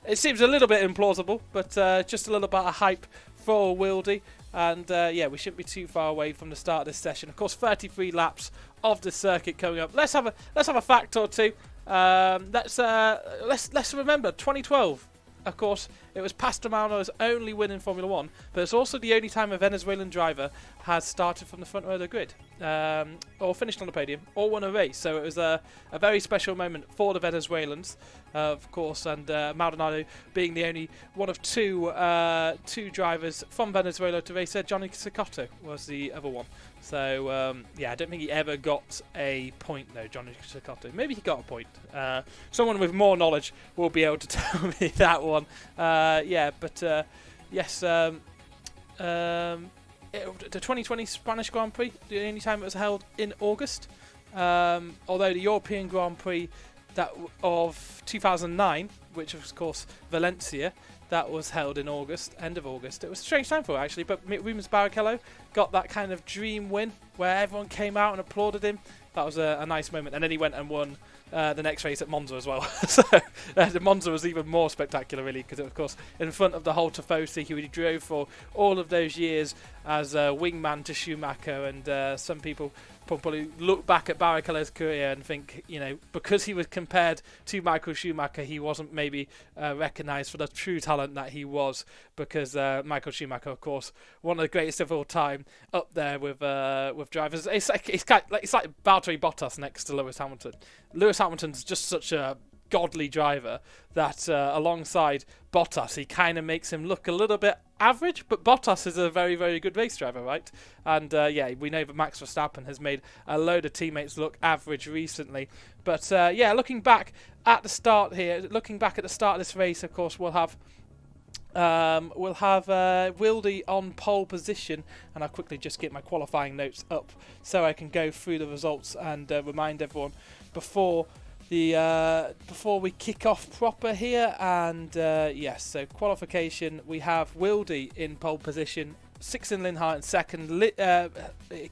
it seems a little bit implausible, but just a little bit of hype for Wildy, and yeah, we shouldn't be too far away from the start of this session. Of course, 33 laps of the circuit coming up. Let's have a fact or two. Let's remember 2012. Of course, it was Pastormano's only win in Formula 1, but it's also the only time a Venezuelan driver has started from the front row of the grid, or finished on the podium, or won a race. So it was a very special moment for the Venezuelans, of course, and Maldonado being the only one of two drivers from Venezuela to race there. Johnny Cicotto was the other one. So, yeah, I don't think he ever got a point, though, Johnny Cicotto. Maybe he got a point. Someone with more knowledge will be able to tell me that one. Yeah, but, yes, the 2020 Spanish Grand Prix, the only time it was held in August. Although the European Grand Prix of 2009, which was, of course, Valencia, that was held in August, end of August. It was a strange time for it, actually, but Rubens Barrichello got that kind of dream win where everyone came out and applauded him. That was a nice moment. And then he went and won the next race at Monza as well. So the Monza was even more spectacular, really, because, of course, in front of the whole Tifosi, he drove for all of those years as a wingman to Schumacher, and some people probably look back at Barrichello's career and think, you know, because he was compared to Michael Schumacher, he wasn't maybe recognised for the true talent that he was, because Michael Schumacher, of course, one of the greatest of all time, up there with drivers. It's like Valtteri Bottas next to Lewis Hamilton. Lewis Hamilton's just such a godly driver that alongside Bottas, he kind of makes him look a little bit average, but Bottas is a very, very good race driver, right? And yeah, we know that Max Verstappen has made a load of teammates look average recently. But yeah, looking back at the start here, looking back at the start of this race, of course, we'll have Wildy on pole position, and I'll quickly just get my qualifying notes up so I can go through the results and remind everyone before we kick off proper here. And yes, so qualification, we have Wildy in pole position, Sixten Linhart in second,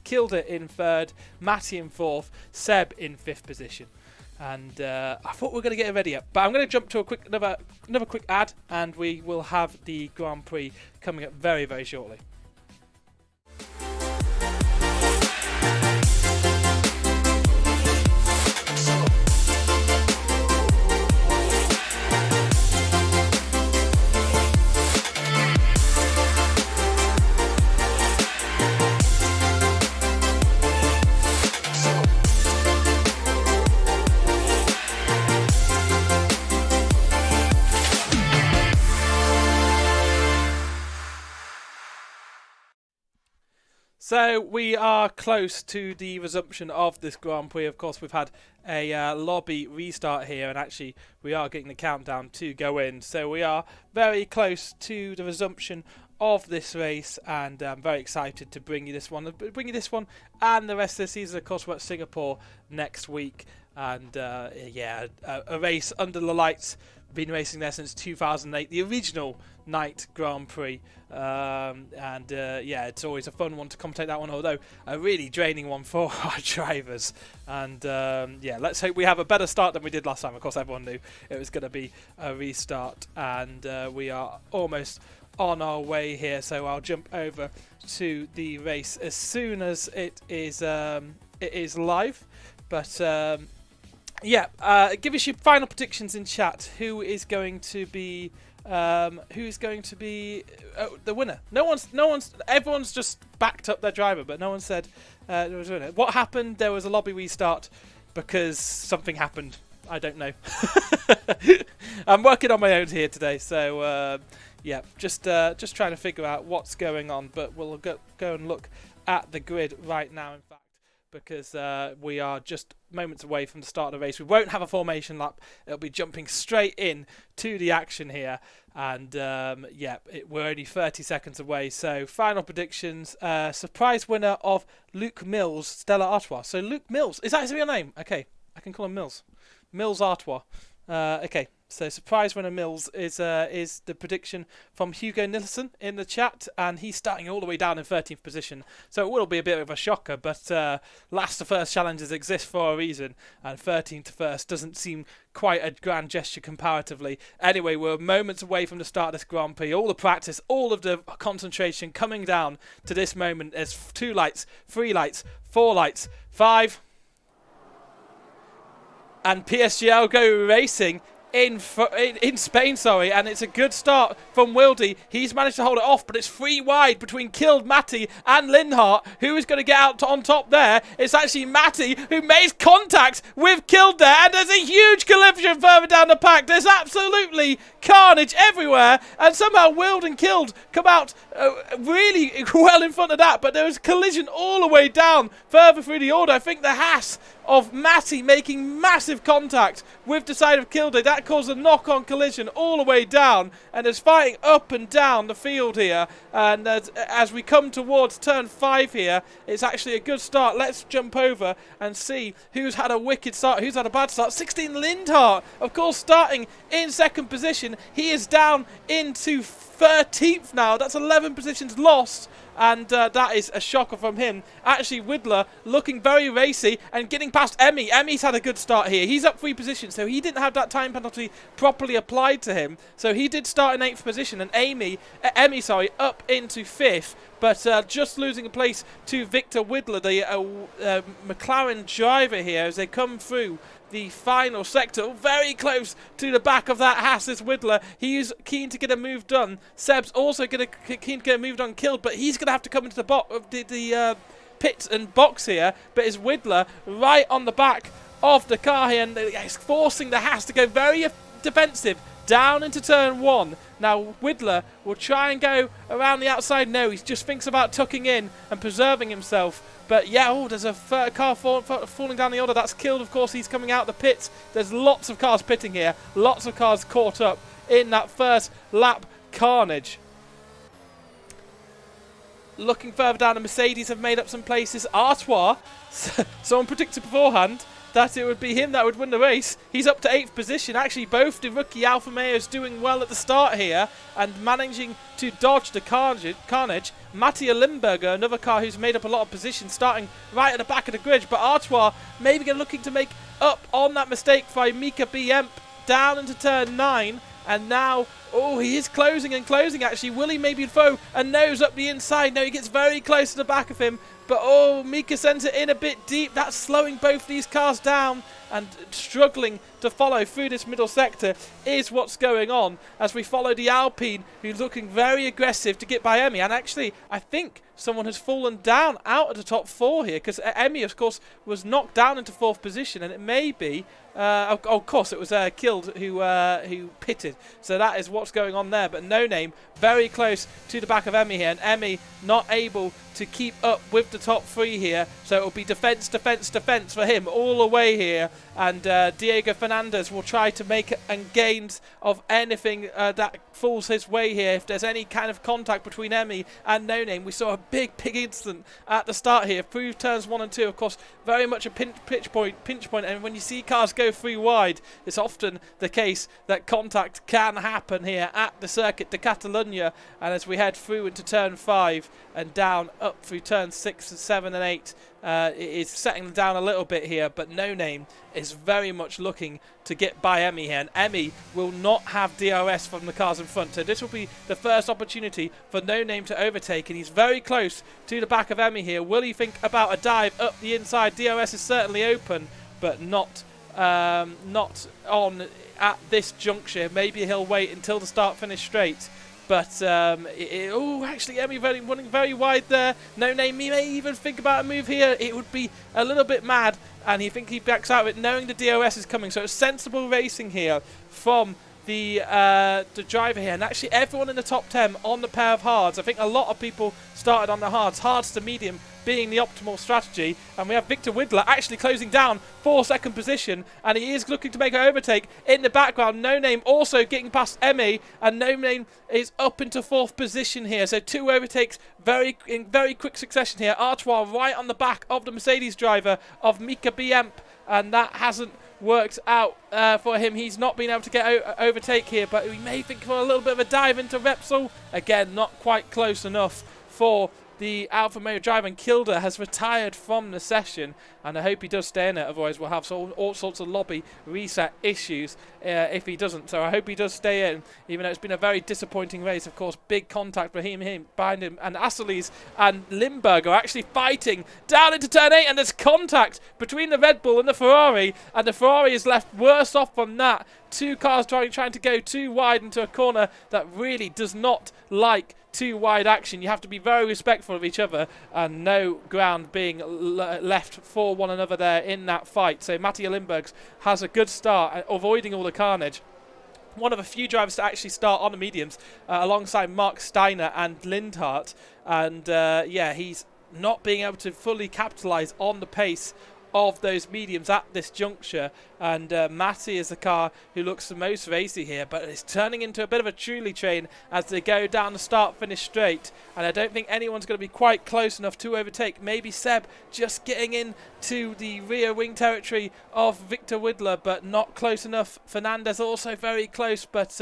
Kilde in third, Matty in fourth, Seb in fifth position. And I thought we were going to get it ready up, but I'm going to jump to another quick ad, and we will have the Grand Prix coming up very, very shortly. So we are close to the resumption of this Grand Prix. Of course, we've had a lobby restart here, and actually we are getting the countdown to go in. So we are very close to the resumption of this race, and I'm very excited to bring you this one and the rest of the season. Of course, we're at Singapore next week, and yeah, a race under the lights. Been racing there since 2008, the original night Grand Prix, and yeah, it's always a fun one to commentate that one, although a really draining one for our drivers. And yeah, let's hope we have a better start than we did last time. Of course, everyone knew it was going to be a restart, and we are almost on our way here, so I'll jump over to the race as soon as it is live. But yeah, give us your final predictions in chat. Who is going to be the winner? Everyone's just backed up their driver, but no one said there was a winner. What happened? There was a lobby restart because something happened. I don't know. I'm working on my own here today, so yeah, just trying to figure out what's going on. But we'll go and look at the grid right now, in fact, because we are just moments away from the start of the race. We won't have a formation lap. It'll be jumping straight in to the action here. And yeah, we're only 30 seconds away. So final predictions. Surprise winner of Luke Mills, Stella Artois. So Luke Mills, is that his real name? Okay, I can call him Mills. Mills Artois. Okay, so surprise winner Mills is the prediction from Hugo Nilsson in the chat, and he's starting all the way down in 13th position. So it will be a bit of a shocker, but last to first challenges exist for a reason, and 13th to first doesn't seem quite a grand gesture comparatively. Anyway, we're moments away from the start of this Grand Prix. All the practice, all of the concentration coming down to this moment. There's 2 lights, 3 lights, 4 lights, 5. And PSGL go racing in Spain, sorry, and it's a good start from Wildy. He's managed to hold it off, but it's 3 wide between Killed, Matty and Linhart. Who is going to get out on top there? It's actually Matty who makes contact with Killed there, and there's a huge collision further down the pack. There's absolutely carnage everywhere, and somehow Wild and Killed come out really well in front of that, but there was collision all the way down further through the order. I think the Haas of Matty making massive contact with the side of Kilde. That caused a knock-on collision all the way down, and there's fighting up and down the field here. And as we come towards turn 5 here, it's actually a good start. Let's jump over and see who's had a wicked start, who's had a bad start. 16 Lindhart, of course, starting in second position. He is down into 13th now. That's 11 positions lost. And that is a shocker from him. Actually, Widler looking very racy and getting past Emmy. Emmy's had a good start here. He's up 3 positions, so he didn't have that time penalty properly applied to him. So he did start in 8th position, and Emmy, up into 5th. But just losing a place to Victor Widler, the McLaren driver here, as they come through the final sector, very close to the back of that Haas is Widler. He's keen to get a move done. Seb's also keen to get a move done, Killed, but he's going to have to come into the pit and box here. But it's Widler right on the back of the car here, and it's forcing the Haas to go very defensive down into turn 1. Now Widler will try and go around the outside. No, he just thinks about tucking in and preserving himself. But yeah, oh, there's a car falling down the order. That's killed, of course. He's coming out the pits. There's lots of cars pitting here. Lots of cars caught up in that first lap carnage. Looking further down, the Mercedes have made up some places. Artois, someone predicted beforehand that it would be him that would win the race. He's up to 8th position. Actually, both the rookie Alfa Romeos doing well at the start here and managing to dodge the carnage. Mattia Limburger, another car who's made up a lot of positions, starting right at the back of the grid. But Artois maybe looking to make up on that mistake by Mika Biemp down into turn 9. And now, oh, he is closing and closing actually. Will he maybe throw a nose up the inside? No, he gets very close to the back of him. But oh, Mika sends it in a bit deep. That's slowing both these cars down, and struggling to follow through this middle sector is what's going on as we follow the Alpine, who's looking very aggressive to get by Emmy. And actually, I think someone has fallen down out of the top 4 here, because Emmy, of course, was knocked down into 4th position, and it may be, of course, it was Killed who pitted. So that is what's going on there. But No Name very close to the back of Emmy here, and Emmy not able to keep up with the top 3 here. So it will be defence, defence, defence for him all the way here. And Diego Fernandez will try to make gains of anything that falls his way here. If there's any kind of contact between Emmy and No Name, we saw a big incident at the start here through turns 1 and 2. Of course, very much a pinch point. And when you see cars go 3 wide, it's often the case that contact can happen here at the Circuit de Catalunya. And as we head through into turn 5 and down up through turn 6 and 7 and 8, it is settling down a little bit here, but No Name is very much looking to get by Emmy here, and Emmy will not have DRS from the cars in front, so this will be the first opportunity for No Name to overtake, and he's very close to the back of Emmy here. Will he think about a dive up the inside? DRS is certainly open, but not on at this juncture. Maybe he'll wait until the start-finish straight. But, oh, actually, Emmy running very wide there. No Name, he may even think about a move here. It would be a little bit mad, and he backs out of it, knowing the DRS is coming. So it's sensible racing here from the driver here. And actually, everyone in the top 10 on the pair of hards. I think a lot of people started on the hards. Hards to medium being the optimal strategy, and we have Victor Widler actually closing down for 2nd position, and he is looking to make an overtake in the background. No Name also getting past Emmy, and No Name is up into 4th position here, so 2 overtakes in very quick succession here. Artois right on the back of the Mercedes driver of Mika Biemp, and that hasn't worked out for him. He's not been able to get overtake here, but we may think for a little bit of a dive into Repsol. Again, not quite close enough for the Alfa Romeo driver, and Kilder has retired from the session, and I hope he does stay in it, otherwise we'll have all sorts of lobby reset issues if he doesn't. So I hope he does stay in, even though it's been a very disappointing race. Of course, big contact for him behind him, and Asselis and Limburg are actually fighting down into turn 8, and there's contact between the Red Bull and the Ferrari, and the Ferrari is left worse off from that. 2 cars trying to go too wide into a corner that really does not like too wide action. You have to be very respectful of each other, and no ground being left for one another there in that fight. So Mattia Limburgs has a good start, avoiding all the carnage. One of a few drivers to actually start on the mediums, alongside Mark Steiner and Lindhart, and yeah, he's not being able to fully capitalise on the pace of those mediums at this juncture, and Matty is the car who looks the most racy here, but it's turning into a bit of a truly train as they go down the start-finish straight, and I don't think anyone's going to be quite close enough to overtake. Maybe Seb just getting into the rear wing territory of Victor Widler, but not close enough. Fernandez also very close, but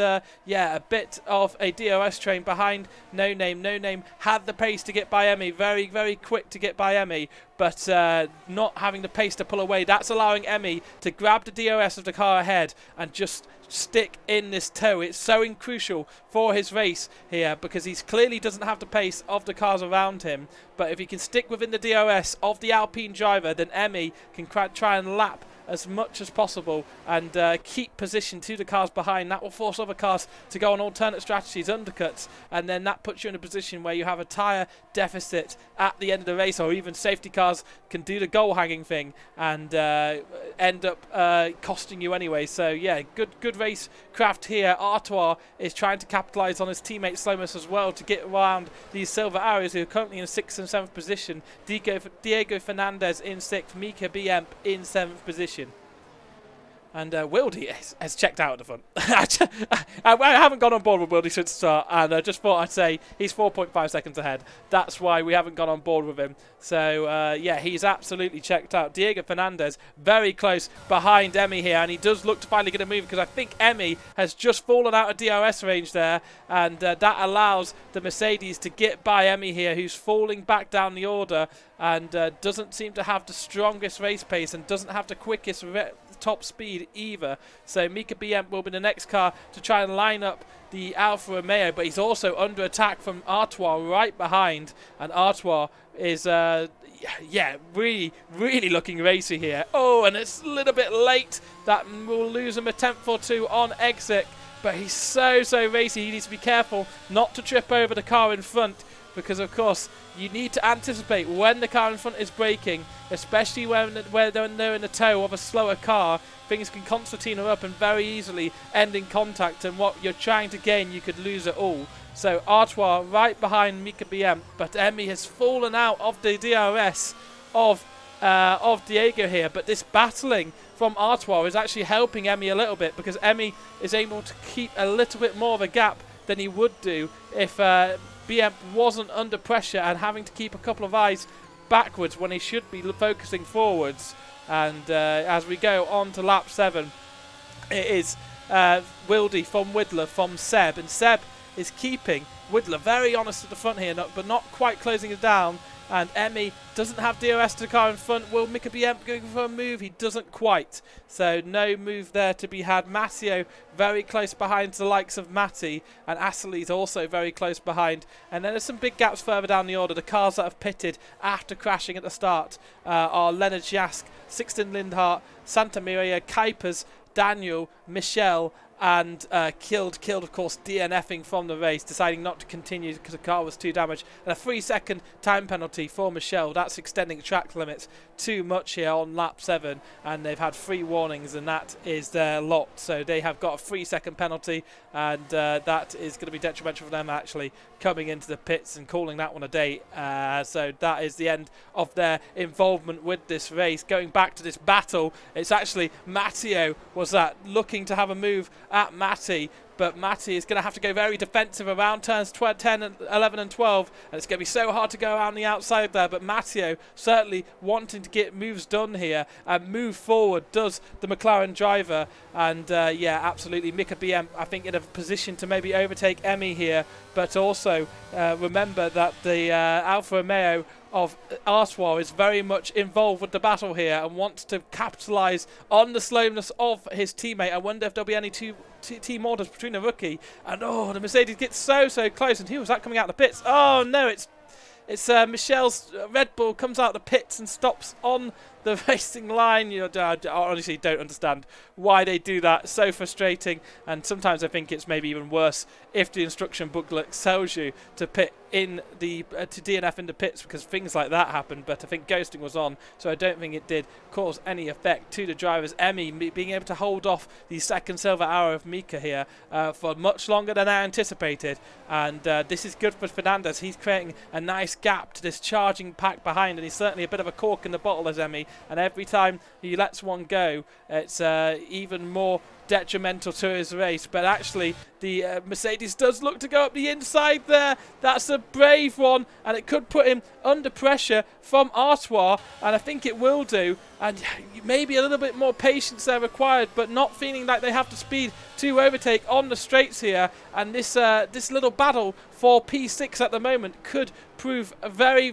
yeah, a bit of a DRS train behind No Name. No Name had the pace to get by Emmy, very, very quick to get by Emmy, but not having the pace to pull away. That's allowing Emmy to grab the DRS of the car ahead and just stick in this tow. It's so crucial for his race here, because he clearly doesn't have the pace of the cars around him, but if he can stick within the DRS of the Alpine driver, then Emmy can try and lap as much as possible and keep position to the cars behind. That will force other cars to go on alternate strategies, undercuts, and then that puts you in a position where you have a tyre deficit at the end of the race, or even safety cars can do the goal hanging thing and end up costing you anyway. So yeah, good race craft here. Artois is trying to capitalise on his teammate Slomus as well to get around these silver arrows, who are currently in 6th and 7th position. Diego Fernandez in 6th, Mika Biemp in 7th position. And Wildy has checked out at the front. I haven't gone on board with Wildy since the start, and I just thought I'd say he's 4.5 seconds ahead. That's why we haven't gone on board with him. So, yeah, he's absolutely checked out. Diego Fernandez very close behind Emmy here, and he does look to finally get a move, because I think Emmy has just fallen out of DRS range there, and that allows the Mercedes to get by Emmy here, who's falling back down the order and doesn't seem to have the strongest race pace and doesn't have the quickest top speed either. So Mika Biemp will be the next car to try and line up the Alfa Romeo, but he's also under attack from Artois right behind, and Artois is yeah, really looking racy here. Oh, and it's a little bit late. That will lose him a 10th or 2 on exit, but he's so racy. He needs to be careful not to trip over the car in front, because of course you need to anticipate when the car in front is braking, especially when they're in the tow of a slower car. Things can concertina up and very easily end in contact, and what you're trying to gain you could lose it all. So Artois right behind Mika Biemp, but Emmy has fallen out of the DRS of Diego here, but this battling from Artois is actually helping Emmy a little bit, because Emmy is able to keep a little bit more of a gap than he would do if Biemp wasn't under pressure and having to keep a couple of eyes backwards when he should be focusing forwards. And as we go on to lap 7, it is Wildy from Widler from Seb, and Seb is keeping Widler very honest at the front here, but not quite closing it down. And Emmy doesn't have DRS to the car in front. Will Mika Biemp going for a move? He doesn't quite. So no move there to be had. Matteo very close behind the likes of Matty, and Astley's also very close behind. And then there's some big gaps further down the order. The cars that have pitted after crashing at the start are Leonard Jask, Sixten Lindhart, Santa Maria, Kuipers, Daniel, Michelle, and killed of course DNFing from the race, deciding not to continue because the car was too damaged. And a 3-second time penalty for Michelle. That's extending track limits too much here on lap 7, and they've had 3 warnings, and that is their lot. So they have got a 3-second penalty, and that is going to be detrimental for them actually coming into the pits and calling that one a day. So that is the end of their involvement with this race. Going back to this battle, it's actually Matteo was that looking to have a move at Matty, but Matty is going to have to go very defensive around turns 10, 11 and 12, and it's going to be so hard to go around the outside there. But Matteo certainly wanting to get moves done here and move forward does the McLaren driver. And yeah, absolutely, Mika Biemp I think in a position to maybe overtake Emmy here, but also remember that the Alfa Romeo of Artois is very much involved with the battle here and wants to capitalise on the slowness of his teammate. I wonder if there'll be any team orders between the rookie and the Mercedes gets so close. And who was that coming out of the pits? Oh no, it's Michelle's Red Bull comes out of the pits and stops on the racing line. I honestly don't understand why they do that. It's so frustrating, and sometimes I think it's maybe even worse if the instruction booklet tells you to pit in the to DNF in the pits, because things like that happen. But I think ghosting was on, so I don't think it did cause any effect to the drivers. Emmy being able to hold off the second silver hour of Mika here for much longer than I anticipated, and this is good for Fernandez. He's creating a nice gap to this charging pack behind, and he's certainly a bit of a cork in the bottle as Emmy, and every time he lets one go, it's even more detrimental to his race. But actually the Mercedes does look to go up the inside there. That's a brave one, and it could put him under pressure from Artois, and I think it will do. And maybe a little bit more patience there required, but not feeling like they have the speed to overtake on the straights here. And this this little battle for P6 at the moment could prove very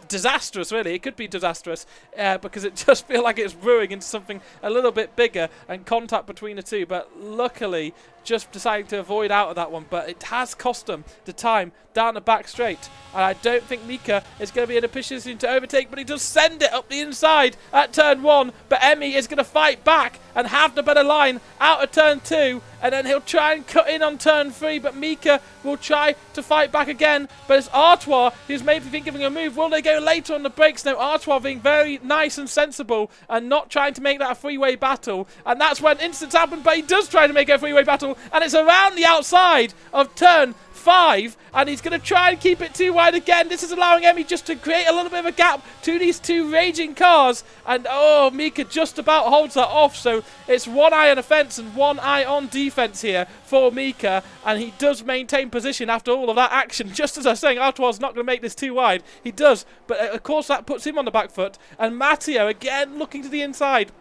disastrous, really. It could be disastrous because it just feels like it's brewing into something a little bit bigger and contact between the two. But luckily just deciding to avoid out of that one, but it has cost them the time down the back straight. And I don't think Mika is going to be in a position to overtake, but he does send it up the inside at turn 1. But Emmy is going to fight back and have the better line out of turn 2. And then he'll try and cut in on turn 3, but Mika will try to fight back again. But it's Artois who's maybe thinking of a move. Will they go later on the brakes? No, Artois being very nice and sensible and not trying to make that a three-way battle. And that's when incidents happen, but he does try to make it a three-way battle. And it's around the outside of turn 5, and he's going to try and keep it too wide again. This is allowing Emmy just to create a little bit of a gap to these two raging cars, and oh, Mika just about holds that off. So it's one eye on offense and one eye on defense here for Mika, and he does maintain position after all of that action. Just as I was saying, Artois not going to make this too wide. He does, but of course that puts him on the back foot, and Matteo again looking to the inside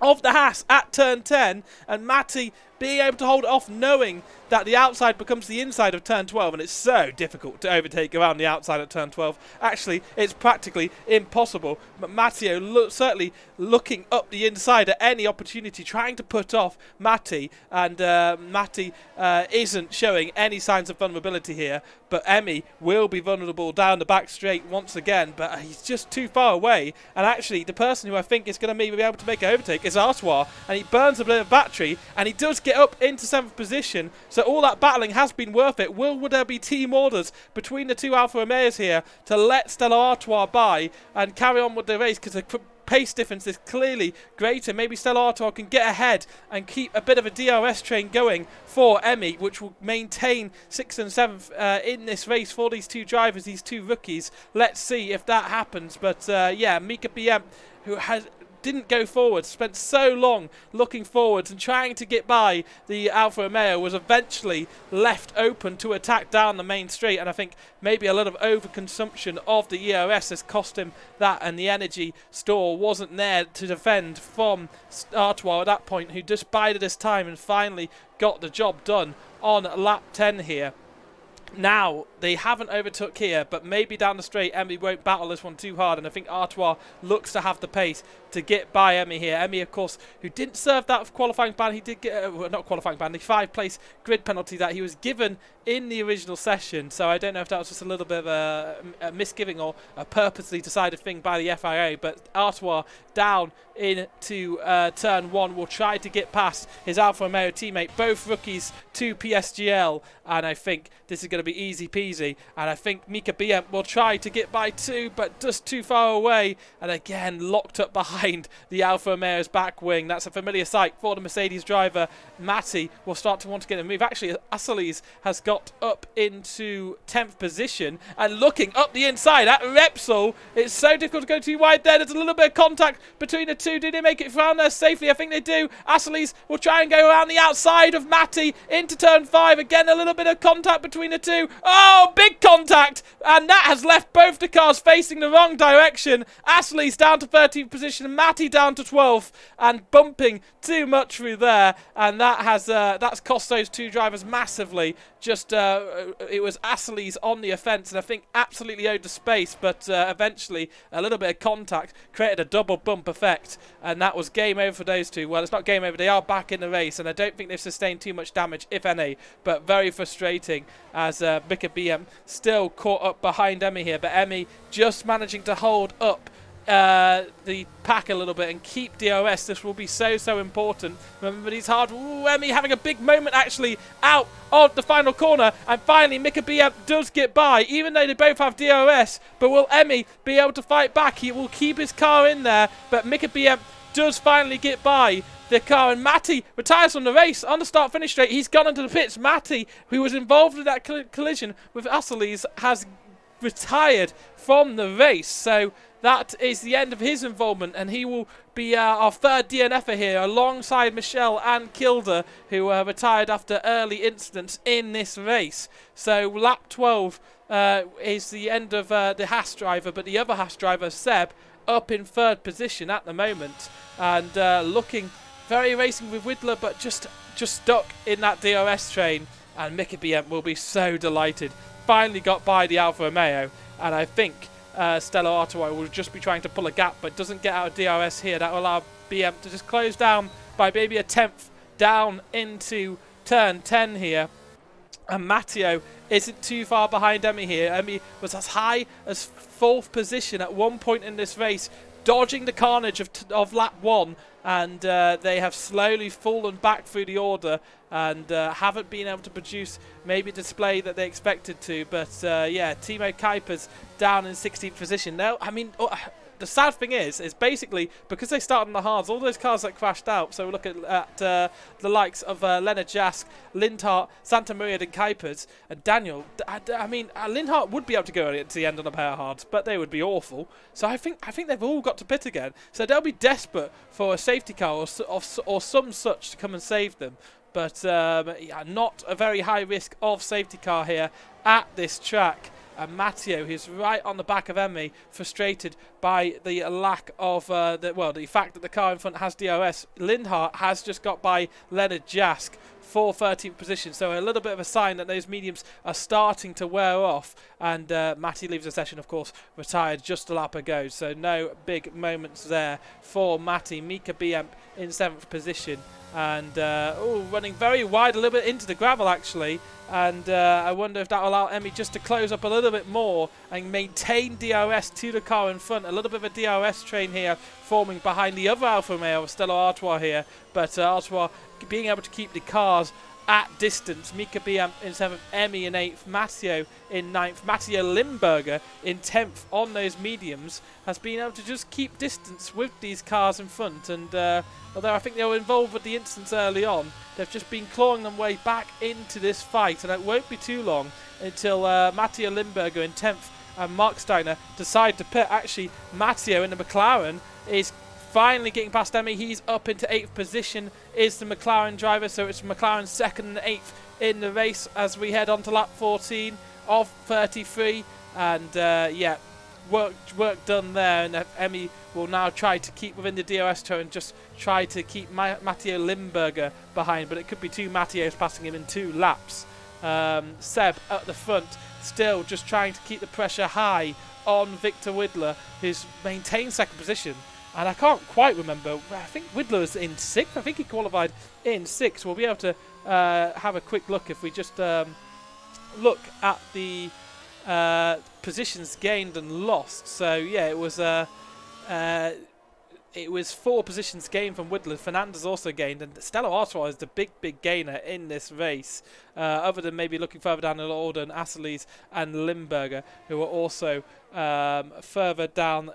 of the Haas at turn 10, and Matty being able to hold it off, knowing that the outside becomes the inside of turn 12, and it's so difficult to overtake around the outside at turn 12. Actually, it's practically impossible, but Matteo certainly looking up the inside at any opportunity, trying to put off Matty, and Matty isn't showing any signs of vulnerability here, but Emmy will be vulnerable down the back straight once again, but he's just too far away, and actually the person who I think is going to maybe be able to make an overtake is Artois, and he burns a bit of battery, and he does get up into 7th position. So all that battling has been worth it. Would there be team orders between the two Alfa Romeos here to let Stella Artois by and carry on with the race, because the pace difference is clearly greater. Maybe Stella Artois can get ahead and keep a bit of a DRS train going for Emmy, which will maintain 6th and 7th in this race for these two drivers, these two rookies. Let's see if that happens. But yeah, Mika BM, who didn't go forward, spent so long looking forwards and trying to get by the Alfa Romeo, was eventually left open to attack down the main straight, and I think maybe a lot of overconsumption of the ERS has cost him that, and the energy store wasn't there to defend from Artois at that point, who just bided his time and finally got the job done on lap 10 here. Now, they haven't overtook here, but maybe down the straight, Emmy won't battle this one too hard, and I think Artois looks to have the pace to get by Emmy here. Emmy, of course, who didn't serve that qualifying ban. He did get, not qualifying ban, the 5-place grid penalty that he was given in the original session, so I don't know if that was just a little bit of a misgiving or a purposely decided thing by the FIA, but Artois down into turn 1 will try to get past his Alfa Romeo teammate, both rookies to PSGL, and I think this is going to be easy peasy, and I think Mika BM will try to get by too, but just too far away, and again locked up behind the Alfa Romeo's back wing. That's a familiar sight for the Mercedes driver. Matty will start to want to get a move. Actually, Asselis has got up into 10th position, and looking up the inside at Repsol, it's so difficult to go too wide there. There's a little bit of contact between the two. Do they make it around there safely? I think they do. Asselis will try and go around the outside of Matty into turn 5. Again, a little bit of contact between the two. Oh, big contact! And that has left both the cars facing the wrong direction. Asselis down to 13th position, Matty down to 12th, and bumping too much through there. And that has that's cost those two drivers massively. Just it was Asselis on the offence, and I think absolutely owed the space, but eventually a little bit of contact created a double bump effect, and that was game over for those two. Well, it's not game over, they are back in the race, and I don't think they've sustained too much damage, if any, but very frustrating as Mika BM still caught up behind Emmy here, but Emmy just managing to hold up the pack a little bit and keep DRS. This will be so important. Remember, he's hard. Ooh, Emmy having a big moment actually out of the final corner, and finally Mika BM does get by, even though they both have DRS. But will Emmy be able to fight back? He will keep his car in there, but Mika BM does finally get by the car, and Matty retires from the race on the start-finish straight. He's gone into the pits. Matty, who was involved in that collision with Asselis, has retired from the race. So that is the end of his involvement, and he will be our third DNFer here, alongside Michelle and Kilda, who retired after early incidents in this race. So lap 12 is the end of the Haas driver, but the other Haas driver, Seb, up in 3rd position at the moment, and looking very racing with Widler, but just stuck in that DRS train. And Mika BM will be so delighted. Finally got by the Alfa Romeo, and I think Stella Artois will just be trying to pull a gap, but doesn't get out of DRS here. That will allow BM to just close down by maybe a 10th down into turn 10 here. And Matteo isn't too far behind Emi here. Emi was as high as 4th position at one point in this race, dodging the carnage of lap 1. And they have slowly fallen back through the order and haven't been able to produce maybe a display that they expected to. But yeah, Timo Kuiper's down in 16th position. Now, I mean, the sad thing is basically because they started on the hards, all those cars that crashed out. So we look at the likes of Leonard Jask, Lindhart, Santa Maria, and Kuipers, and Daniel. I mean, Lindhart would be able to go to the end on a pair of hards, but they would be awful. So I think they've all got to pit again. So they'll be desperate for a safety car or some such to come and save them. But yeah, not a very high risk of safety car here at this track. And Matteo, who's right on the back of Emi, frustrated by the lack of, the fact that the car in front has DRS. Lindhart has just got by Leonard Jask for 13th position, so a little bit of a sign that those mediums are starting to wear off. And Matty leaves the session, of course, retired just a lap ago, so no big moments there for Matty. Mika Biemp in 7th position. And running very wide, a little bit into the gravel actually, and I wonder if that will allow Emi just to close up a little bit more and maintain DRS to the car in front. A little bit of a DRS train here forming behind the other Alfa Romeo of Stella Artois here, but Artois being able to keep the cars at distance. Mika Biemp in 7th, Emi in 8th, Matteo in 9th, Matteo Limburger in 10th on those mediums, has been able to just keep distance with these cars in front. And although I think they were involved with the incidents early on, they've just been clawing them way back into this fight, and it won't be too long until Matteo Limburger in 10th and Mark Steiner decide to pit. Actually, Matteo in the McLaren is finally getting past Emi. He's up into 8th position, is the McLaren driver, so it's McLaren 2nd and 8th in the race as we head on to lap 14 of 33. And yeah, work done there, and Emi will now try to keep within the DRS turn and just try to keep Matteo Limburger behind, but it could be 2 Matteos passing him in 2 laps. Seb at the front, still just trying to keep the pressure high on Victor Widler, who's maintained 2nd position. And I can't quite remember, I think Widler was in 6th, I think he qualified in 6th. We'll be able to have a quick look if we just look at the positions gained and lost. So yeah, it was 4 positions gained from Widler. Fernandez also gained, and Stella Artois is the big gainer in this race, other than maybe looking further down the order, and Asseles and Limburger, who are also further down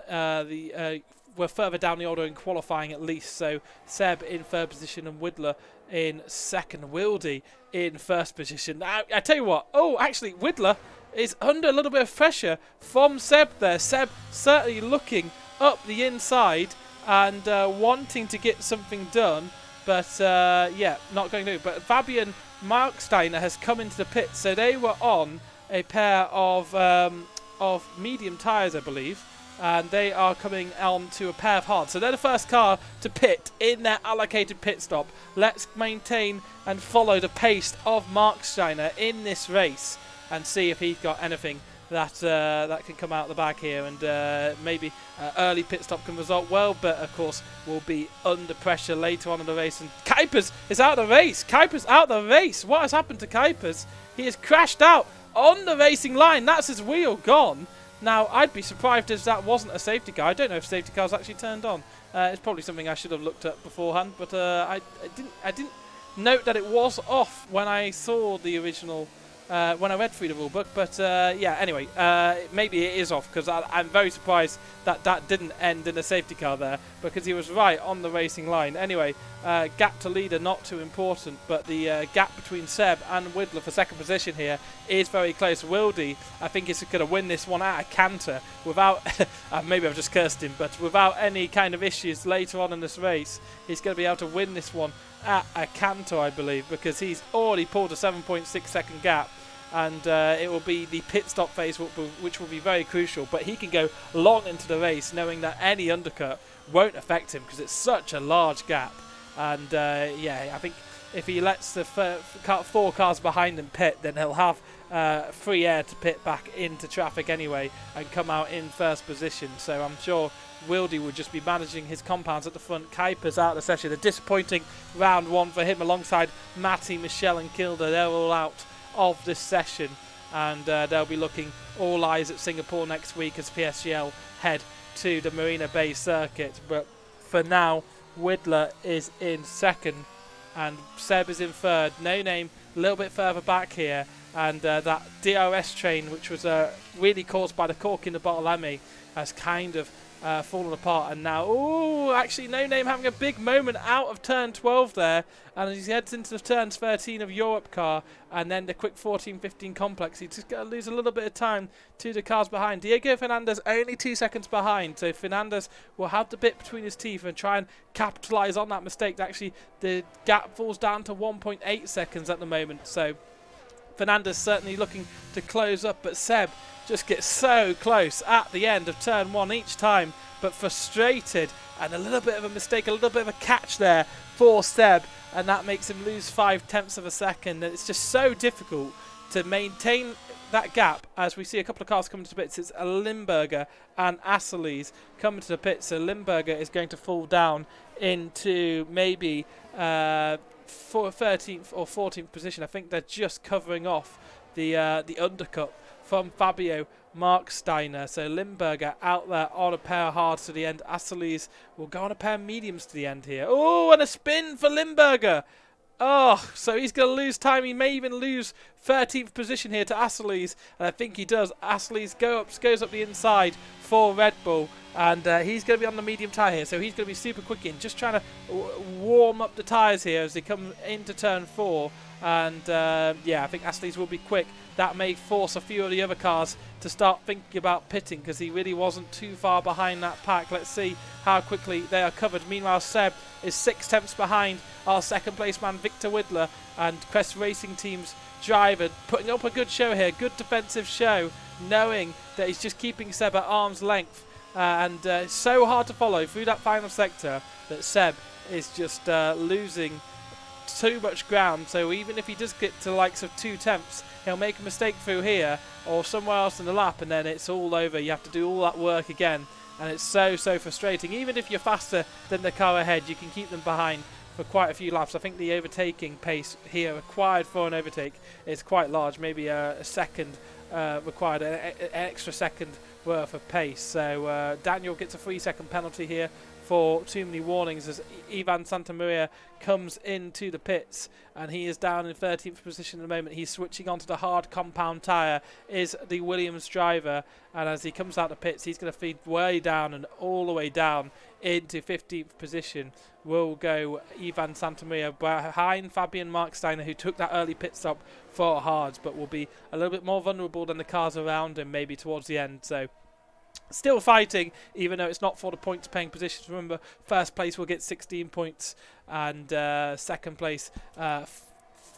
were further down the order in qualifying at least. So Seb in 3rd position and Widler in 2nd. Wildy in 1st position. Now, I tell you what, actually Widler is under a little bit of pressure from Seb there. Seb certainly looking up the inside and wanting to get something done, but yeah, not going to. But Fabian Marksteiner has come into the pit, so they were on a pair of medium tyres, I believe, and they are coming on to a pair of hards. So they're the first car to pit in their allocated pit stop. Let's maintain and follow the pace of Marksteiner in this race and see if he's got anything that can come out the bag here, and maybe early pit stop can result well, but of course will be under pressure later on in the race. And Kuipers is out of the race. Kuipers out of the race. What has happened to Kuipers? He has crashed out on the racing line. That's his wheel gone. Now, I'd be surprised if that wasn't a safety car. I don't know if safety cars actually turned on. It's probably something I should have looked at beforehand, but I didn't note that it was off when I saw the original, when I read through the rulebook. But yeah, anyway, maybe it is off, because I'm very surprised that didn't end in a safety car there, because he was right on the racing line. Anyway, gap to leader not too important, but the gap between Seb and Widler for 2nd position here is very close. Wildy, I think, is going to win this one at a canter without, maybe I've just cursed him, but without any kind of issues later on in this race. He's going to be able to win this one at a canter, I believe, because he's already pulled a 7.6 second gap. And it will be the pit stop phase, which will be very crucial. But he can go long into the race knowing that any undercut won't affect him, because it's such a large gap. And yeah, I think if he lets the 4 cars behind him pit, then he'll have free air to pit back into traffic anyway and come out in first position. So I'm sure Wildy would just be managing his compounds at the front. Kuiper's out of the session. A disappointing round one for him alongside Matty, Michelle and Kilda. They're all out of this session, and they'll be looking all eyes at Singapore next week as PSGL head to the Marina Bay circuit. But for now, Widler is in second and Seb is in third. No Name a little bit further back here, and that DRS train, which was really caused by the cork in the Bartolome, has kind of fallen apart. And now, actually No Name having a big moment out of turn 12 there, and he heads into the turns 13 of Europe car and then the quick 14-15 complex. He's just going to lose a little bit of time to the cars behind. Diego Fernandez only 2 seconds behind, so Fernandez will have the bit between his teeth and try and capitalise on that mistake. Actually, the gap falls down to 1.8 seconds at the moment, so Fernandez certainly looking to close up, but Seb just gets so close at the end of turn 1 each time, but frustrated, and a little bit of a mistake, a little bit of a catch there for Seb, and that makes him lose 0.5 of a second. And it's just so difficult to maintain that gap as we see a couple of cars coming to the pits. It's Limburger and Asseles coming to the pits, so Limburger is going to fall down into maybe 13th or 14th position. I think they're just covering off the undercut from Fabio Marksteiner. So Limburger out there on a pair of hards to the end. Asseles will go on a pair of mediums to the end here. Oh, and a spin for Limburger. Oh, so he's going to lose time. He may even lose 13th position here to Asseles, and I think he does. Asseles goes up the inside for Red Bull, and he's going to be on the medium tyre here, so he's going to be super quick in, just trying to warm up the tyres here as they come into turn 4. And yeah, I think Asseles will be quick. That may force a few of the other cars to start thinking about pitting, because he really wasn't too far behind that pack. Let's see how quickly they are covered. Meanwhile, Seb is 6 tenths behind our second place man Victor Widler, and Quest Racing Team's driver putting up a good show here, good defensive show, knowing that he's just keeping Seb at arm's length. And it's so hard to follow through that final sector that Seb is just losing too much ground. So even if he does get to the likes of 2 tenths, he'll make a mistake through here or somewhere else in the lap, and then it's all over. You have to do all that work again, and it's so frustrating. Even if you're faster than the car ahead, you can keep them behind for quite a few laps. I think the overtaking pace here required for an overtake is quite large, maybe a second required, an extra second worth of pace. So Daniel gets a 3-second penalty here for too many warnings as Ivan Santamaria comes into the pits, and he is down in 13th position at the moment. He's switching onto the hard compound tyre, is the Williams driver, and as he comes out the pits, he's going to feed way down, and all the way down into 15th position will go Ivan Santamaria behind Fabian Marksteiner, who took that early pit stop for hards, but will be a little bit more vulnerable than the cars around him maybe towards the end. So still fighting, even though it's not for the points paying positions. Remember, first place will get 16 points, and second place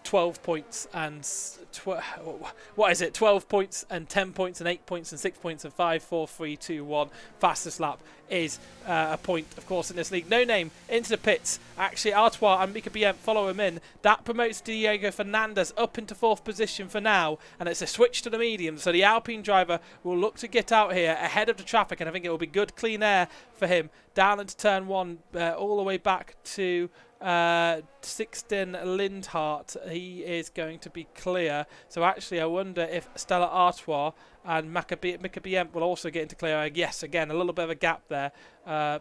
12 points and 12 points and 10 points and 8 points and 6 points and 5, 4, 3, 2, 1. Fastest lap is a point, of course, in this league. No Name into the pits. Actually, Artois and Mika Biem follow him in. That promotes Diego Fernandez up into 4th position for now, and it's a switch to the medium. So the Alpine driver will look to get out here ahead of the traffic, and I think it will be good clean air for him down into turn 1, all the way back to Sixten Lindhart. He is going to be clear. So actually, I wonder if Stella Artois and Mika Biem will also get into clear. Yes, again, a little bit of a gap there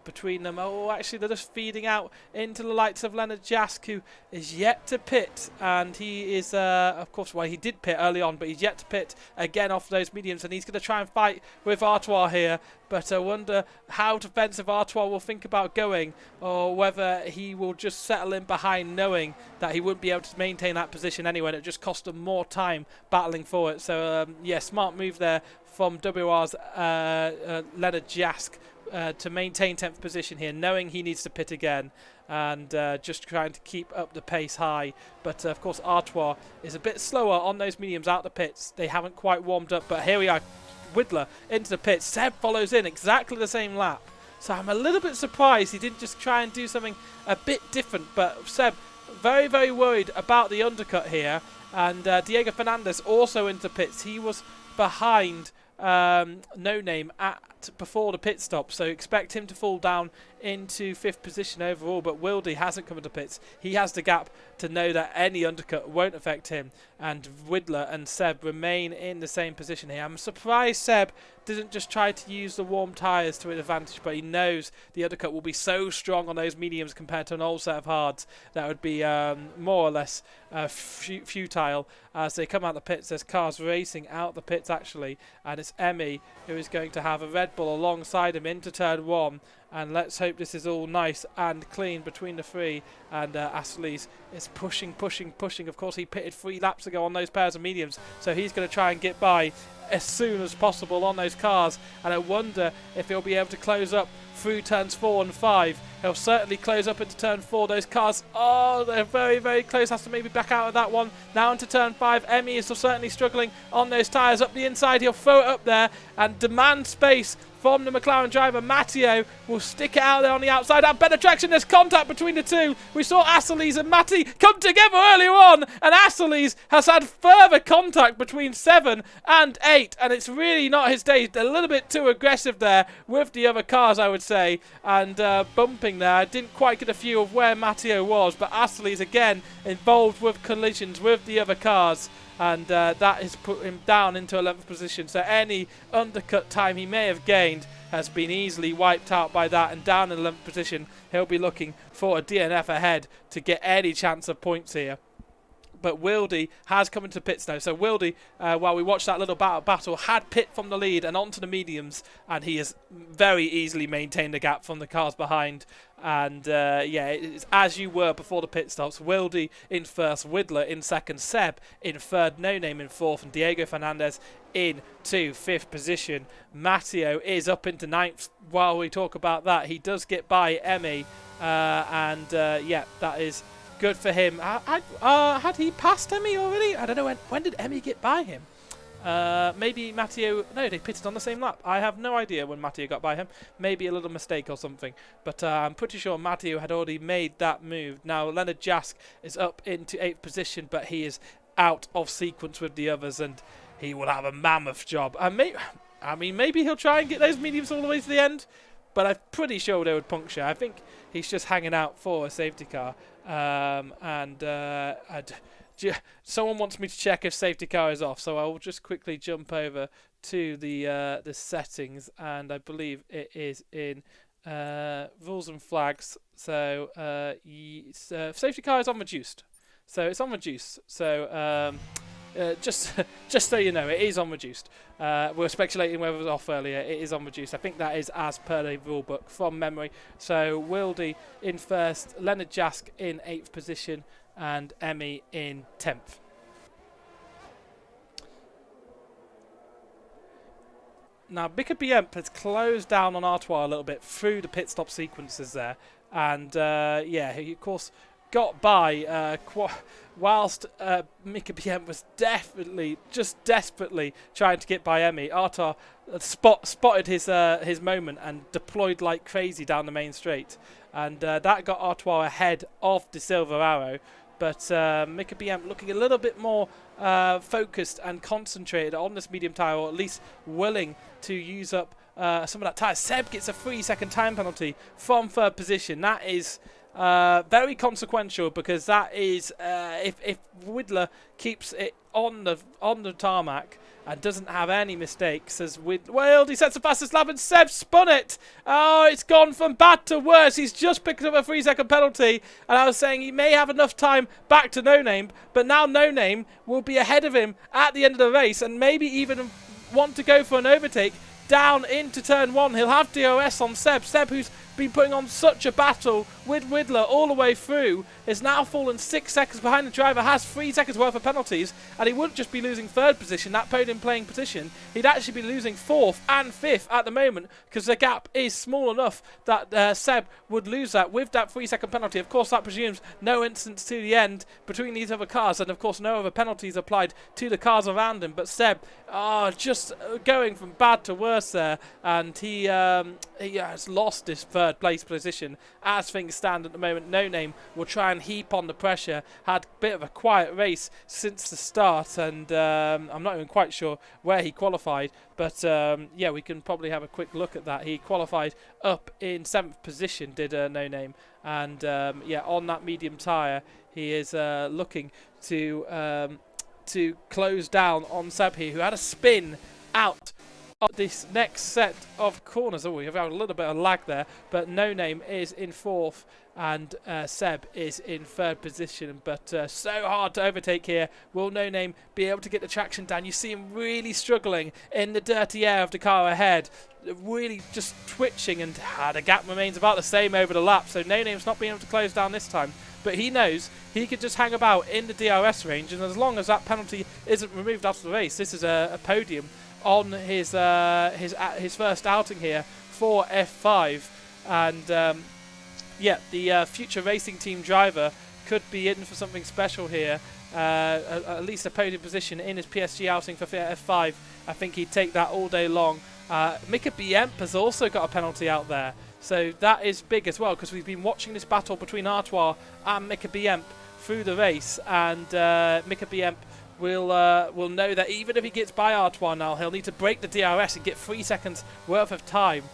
between them. Oh, actually, they're just feeding out into the likes of Leonard Jask, who is yet to pit, and he is, of course, well, he did pit early on, but he's yet to pit again off those mediums, and he's going to try and fight with Artois here. But I wonder how defensive Artois will think about going, or whether he will just settle in behind, knowing that he wouldn't be able to maintain that position anyway, and it just cost him more time battling for it. So, yeah, smart move there from WR's Leonard Jask to maintain 10th position here, knowing he needs to pit again, and just trying to keep up the pace high. But, of course, Artois is a bit slower on those mediums out the pits. They haven't quite warmed up, but here we are. Widler into the pits. Seb follows in exactly the same lap. So I'm a little bit surprised he didn't just try and do something a bit different. But Seb, very worried about the undercut here. And Diego Fernandez also into pits. He was behind No Name before the pit stop, so expect him to fall down into 5th position overall. But Wildy hasn't come into pits. He has the gap to know that any undercut won't affect him, and Widler and Seb remain in the same position here. I'm surprised Seb didn't just try to use the warm tyres to his advantage, but he knows the undercut will be so strong on those mediums compared to an old set of hards that would be more or less futile. As they come out the pits, there's cars racing out the pits actually, and it's Emmy who is going to have a Red Bull alongside him into turn 1. And let's hope this is all nice and clean between the three. And Astley's is pushing. Of course, he pitted 3 laps ago on those pairs of mediums, so he's going to try and get by as soon as possible on those cars. And I wonder if he'll be able to close up through turns 4 and 5. He'll certainly close up into turn 4. Those cars, they're very, very close. Has to maybe back out of that one. Now into turn 5. Emmy is certainly struggling on those tyres. Up the inside, he'll throw it up there and demand space from the McLaren driver. Matteo will stick it out there on the outside. Have better traction. There's contact between the two. We saw Astley's and Matty come together earlier on, and Astley's has had further contact between 7 and 8, and it's really not his day. A little bit too aggressive there with the other cars, I would say, and bumping there. I didn't quite get a view of where Matteo was, but Astley's again involved with collisions with the other cars. And that has put him down into 11th position. So any undercut time he may have gained has been easily wiped out by that. And down in 11th position, he'll be looking for a DNF ahead to get any chance of points here. But Wildy has come into pits now. So Wildy, while we watched that little battle, had pit from the lead and onto the mediums, and he has very easily maintained the gap from the cars behind. And yeah, it's as you were before the pit stops. Wildy in 1st, Widler in 2nd, Seb in 3rd, No Name in 4th, and Diego Fernandez into 5th position. Matteo is up into 9th. While we talk about that, he does get by Emmy, and yeah, that is good for him. Had he passed Emmy already? I don't know. When did Emmy get by him? Maybe Matteo... No, they pitted on the same lap. I have no idea when Matteo got by him. Maybe a little mistake or something. But I'm pretty sure Matteo had already made that move. Now, Leonard Jask is up into 8th position, but he is out of sequence with the others, and he will have a mammoth job. I mean, maybe he'll try and get those mediums all the way to the end, but I'm pretty sure they would puncture. I think he's just hanging out for a safety car. Someone wants me to check if safety car is off, so I will just quickly jump over to the settings, and I believe it is in rules and flags. So safety car is on reduced. So it's on reduced. So just so you know, it is on reduced. We were speculating whether it was off earlier. It is on reduced. I think that is as per the rule book from memory. So Wildy in 1st, Leonard Jask in 8th position, and Emmy in 10th. Now, Bicker BM has closed down on Artois a little bit through the pit stop sequences there. And, yeah, he, of course, got by whilst Mika BM was just desperately trying to get by Emmy. Artois spotted his moment and deployed like crazy down the main straight. And that got Artois ahead of the Silver Arrow. But Mika BM looking a little bit more focused and concentrated on this medium tyre, or at least willing to use up some of that tyre. Seb gets a 3-second time penalty from 3rd position. That is very consequential, because that is if Widler keeps it on the tarmac and doesn't have any mistakes, as he sets the fastest lap and Seb spun it. Oh, it's gone from bad to worse. He's just picked up a 3-second penalty, and I was saying he may have enough time back to No Name, but now No Name will be ahead of him at the end of the race and maybe even want to go for an overtake down into turn 1. He'll have DOS on Seb. Seb, who's been putting on such a battle with Widler all the way through, is now fallen 6 seconds behind the driver, has 3 seconds worth of penalties, and he wouldn't just be losing 3rd position, that podium playing position, he'd actually be losing 4th and 5th at the moment, because the gap is small enough that Seb would lose that with that 3-second penalty. Of course, that presumes no incidents to the end between these other cars, and of course no other penalties applied to the cars around him. But Seb, just going from bad to worse there, and he has lost his 3rd place position as things stand at the moment. No Name will try and heap on the pressure. Had a bit of a quiet race since the start, and I'm not even quite sure where he qualified, but yeah, we can probably have a quick look at that. He qualified up in 7th position, did No Name, and yeah, on that medium tyre, he is looking to close down on Seb here, who had a spin out of this next set of corners. Oh, we have a little bit of lag there, but No Name is in 4th and Seb is in 3rd position, but so hard to overtake here. Will No Name be able to get the traction down? You see him really struggling in the dirty air of the car ahead, really just twitching, and the gap remains about the same over the lap, so No Name's not being able to close down this time. But he knows he could just hang about in the DRS range, and as long as that penalty isn't removed after the race, this is a podium on his first outing here for F5. And yeah, the future racing team driver could be in for something special here. At least a podium position in his PSG outing for F5. I think he'd take that all day long. Mika Biemp has also got a penalty out there. So that is big as well, because we've been watching this battle between Artois and Mika Biemp through the race, and Mika Biemp will know that even if he gets by Artois now, he'll need to break the DRS and get 3 seconds worth of time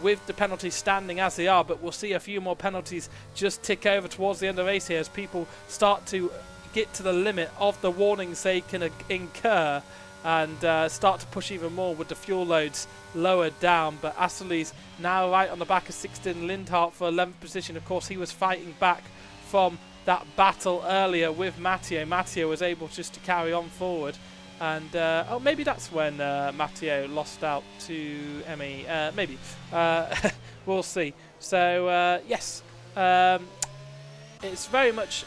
with the penalties standing as they are. But we'll see a few more penalties just tick over towards the end of the race here as people start to get to the limit of the warnings they can incur, and start to push even more with the fuel loads lowered down. But Astley's now right on the back of Sixten Lindhart for 11th position. Of course, he was fighting back from that battle earlier with Matteo. Matteo was able just to carry on forward, and oh, maybe that's when Matteo lost out to Emmy. Maybe. We'll see. So yes, it's very much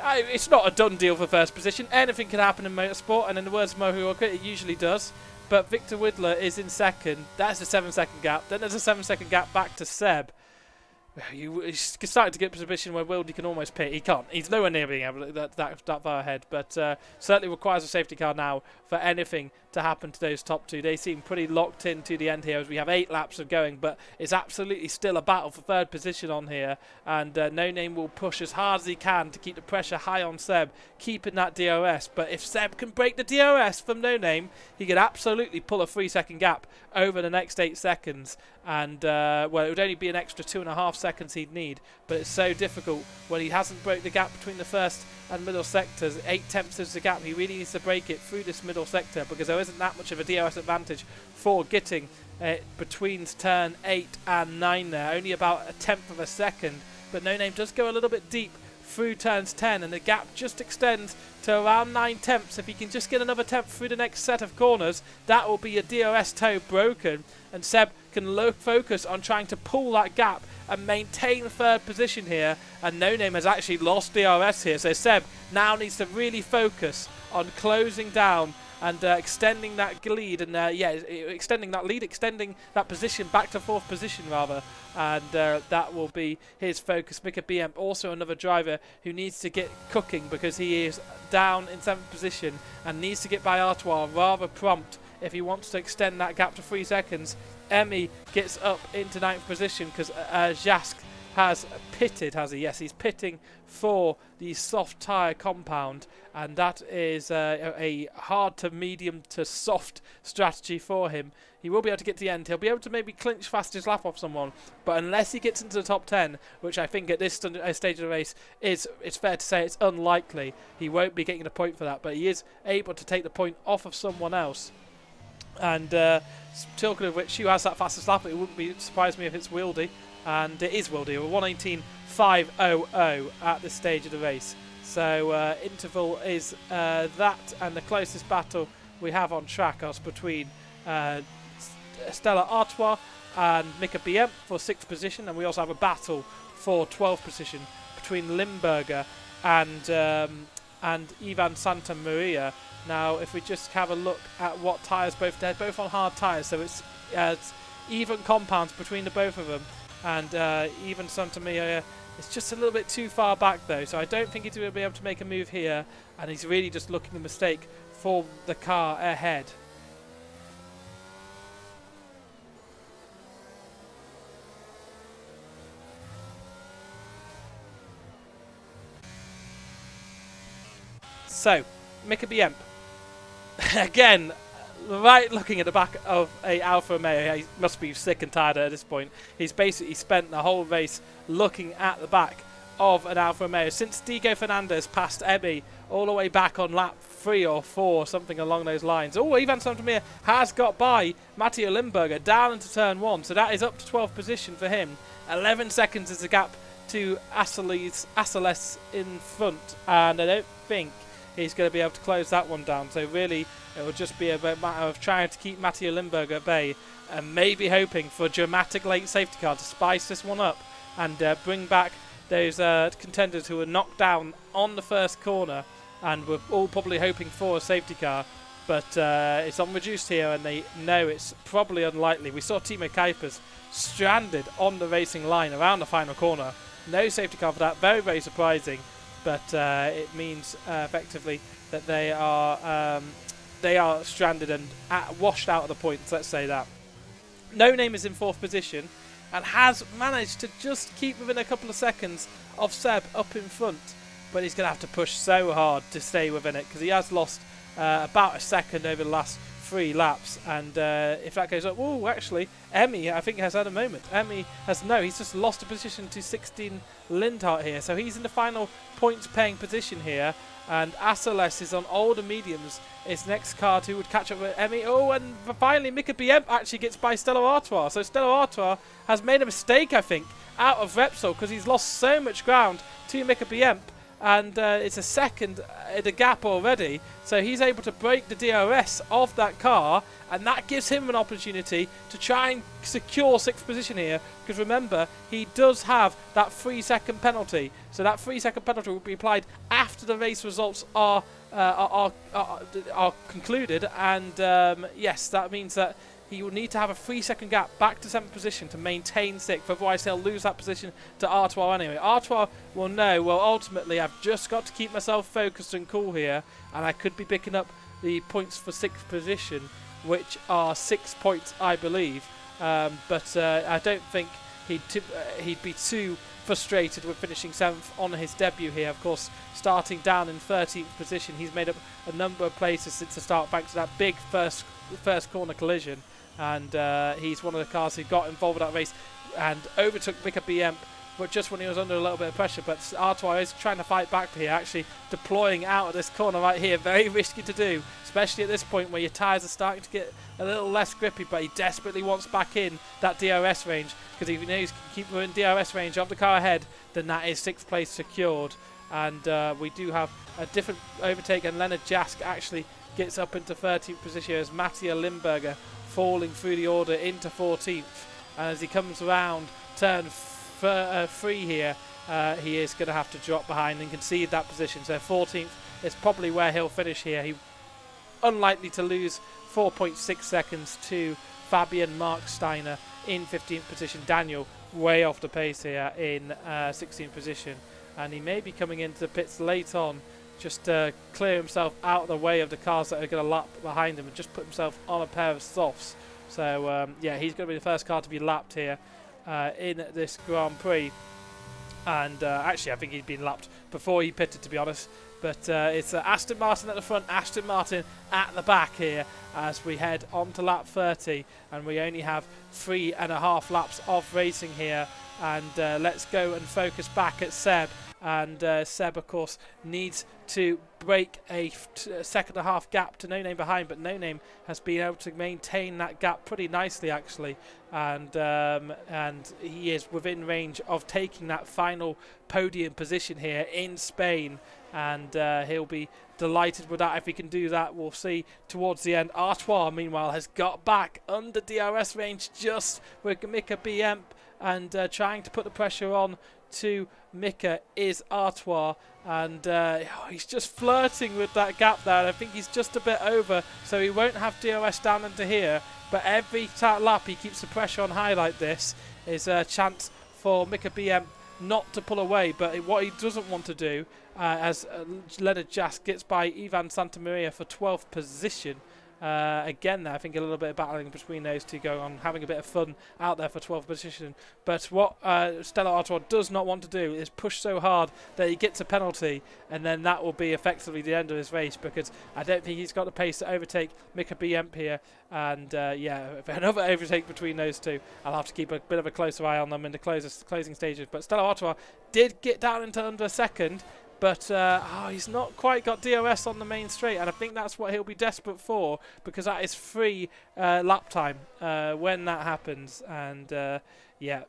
it's not a done deal for first position. Anything can happen in motorsport, and in the words of Mohuoka, it usually does. But Victor Widler is in 2nd. That's a 7-second gap. Then there's a 7-second gap back to Seb. He's starting to get to a position where Wildy can almost pit. He can't. He's nowhere near being able to that far ahead. But certainly requires a safety car now for anything to happen to those top two. They seem pretty locked in to the end here as we have 8 laps of going. But it's absolutely still a battle for 3rd position on here. And No Name will push as hard as he can to keep the pressure high on Seb, keeping that DRS. But if Seb can break the DRS from No Name, he could absolutely pull a 3-second gap over the next 8 seconds. And well, it would only be an extra 2.5 seconds he'd need, but it's so difficult when he hasn't broke the gap between the first and middle sectors. 8/10 is the gap. He really needs to break it through this middle sector, because there isn't that much of a DRS advantage for getting between turn 8 and 9 there. Only about 1/10 of a second, but No Name does go a little bit deep through turns 10, and the gap just extends to around 9/10. If he can just get another 10th through the next set of corners, that will be a DRS toe broken, and Seb can focus on trying to pull that gap and maintain 3rd position here. And No Name has actually lost DRS here, so Seb now needs to really focus on closing down and extending that lead, and yeah, extending that position back to 4th position rather, and that will be his focus. Mika Biemp, also another driver who needs to get cooking, because he is down in 7th position and needs to get by Artois rather prompt if he wants to extend that gap to 3 seconds. Emmy gets up into 9th position because Jask has pitted, has he? Yes, he's pitting for the soft tyre compound, and that is a hard to medium to soft strategy for him. He will be able to get to the end. He'll be able to maybe clinch fastest lap off someone, but unless he gets into the top 10, which I think at this stage of the race it's fair to say it's unlikely, he won't be getting a point for that, but he is able to take the point off of someone else. And talking of which, who has that fastest lap? It wouldn't surprise me if it's Wildy, and it is Wildy, with 1:19.500 at this stage of the race. So interval is that, and the closest battle we have on track is between Stella Artois and Mika Biemp for 6th position, and we also have a battle for 12th position between Limburger and Ivan Santa Maria. Now, if we just have a look at what tyres they're both on hard tyres, so it's even compounds between the both of them, and even Santa Maria is just a little bit too far back though, so I don't think he's going to be able to make a move here, and he's really just looking a mistake for the car ahead. So, Mika Biemp, again, right looking at the back of a Alfa Romeo. He must be sick and tired at this point. He's basically spent the whole race looking at the back of an Alfa Romeo since Diego Fernandez passed Emi all the way back on lap 3 or 4, something along those lines. Oh, Ivan Santamir has got by Matteo Limburger down into turn 1, so that is up to 12th position for him. 11 seconds is the gap to Aceles in front, and I don't think he's going to be able to close that one down. So really, it will just be a matter of trying to keep Matteo Limburger at bay and maybe hoping for a dramatic late safety car to spice this one up and bring back those contenders who were knocked down on the first corner and were all probably hoping for a safety car. But it's on reduced here, and they know it's probably unlikely. We saw Timo Kuipers stranded on the racing line around the final corner. No safety car for that. Very, very surprising. But it means effectively that they are stranded and washed out of the points, let's say that. No Name is in 4th position and has managed to just keep within a couple of seconds of Seb up in front. But he's going to have to push so hard to stay within it, because he has lost about a second over the last 3 laps. And if that goes up, oh, actually, Emi, I think, has had a moment. Emi he's just lost a position to 16 Lindhart here. So he's in the final points-paying position here. And Aceles is on older mediums. His next car who would catch up with Emi. Oh, and finally, Mika Biemp actually gets by Stella Artois. So Stella Artois has made a mistake, I think, out of Repsol, because he's lost so much ground to Mika Biemp. And it's a second in the gap already. So he's able to break the DRS of that car, and that gives him an opportunity to try and secure 6th position here. Because remember, he does have that 3-second penalty. So that 3-second penalty will be applied after the race results are concluded. And yes, that means that he will need to have a 3-second gap back to 7th position to maintain 6th. Otherwise, he'll lose that position to Artois anyway. Artois will know, well, ultimately, I've just got to keep myself focused and cool here, and I could be picking up the points for 6th position, which are 6 points, I believe. But I don't think he'd be too frustrated with finishing 7th on his debut here. Of course, starting down in 13th position, he's made up a number of places since the start, thanks to that big first corner collision. And he's one of the cars who got involved with that race and overtook Mika Biemp, but just when he was under a little bit of pressure. But Artois is trying to fight back here, actually deploying out of this corner right here. Very risky to do, especially at this point where your tyres are starting to get a little less grippy, but he desperately wants back in that DRS range, because if he knows he can keep in DRS range of the car ahead, then that is 6th place secured. And we do have a different overtake, and Leonard Jask actually gets up into 13th position as Matteo Limburger falling through the order into 14th. And as he comes around turn 3 here, he is going to have to drop behind and concede that position. So 14th is probably where he'll finish here. He unlikely to lose 4.6 seconds to Fabian Marksteiner in 15th position. Daniel way off the pace here in 16th position, and he may be coming into the pits late on just to clear himself out of the way of the cars that are going to lap behind him and just put himself on a pair of softs. So yeah, he's going to be the first car to be lapped here in this Grand Prix. And actually, I think he'd been lapped before he pitted, to be honest. But it's Aston Martin at the front, Aston Martin at the back here as we head on to lap 30. And we only have 3.5 laps of racing here. And let's go and focus back at Seb. And Seb, of course, needs to break a second and a half gap to No Name behind, but No Name has been able to maintain that gap pretty nicely, actually, and he is within range of taking that final podium position here in Spain, and he'll be delighted with that if he can do that. We'll see towards the end. Artois, meanwhile, has got back under DRS range just with Mika Biemp, and trying to put the pressure on to Mika is Artois, and he's just flirting with that gap there, and I think he's just a bit over, so he won't have DRS down into here, but every lap he keeps the pressure on high like this is a chance for Mika Biemp not to pull away. But what he doesn't want to do, as Leonard Jask gets by Ivan Santamaria for 12th position, Again, there, I think a little bit of battling between those two going on, having a bit of fun out there for 12th position. But what Stella Artois does not want to do is push so hard that he gets a penalty, and then that will be effectively the end of his race, because I don't think he's got the pace to overtake Mika Biemp here. And yeah, if another overtake between those two, I'll have to keep a bit of a closer eye on them in the closing stages. But Stella Artois did get down into under a second, but he's not quite got DOS on the main straight, and I think that's what he'll be desperate for, because that is free lap time when that happens. And yeah,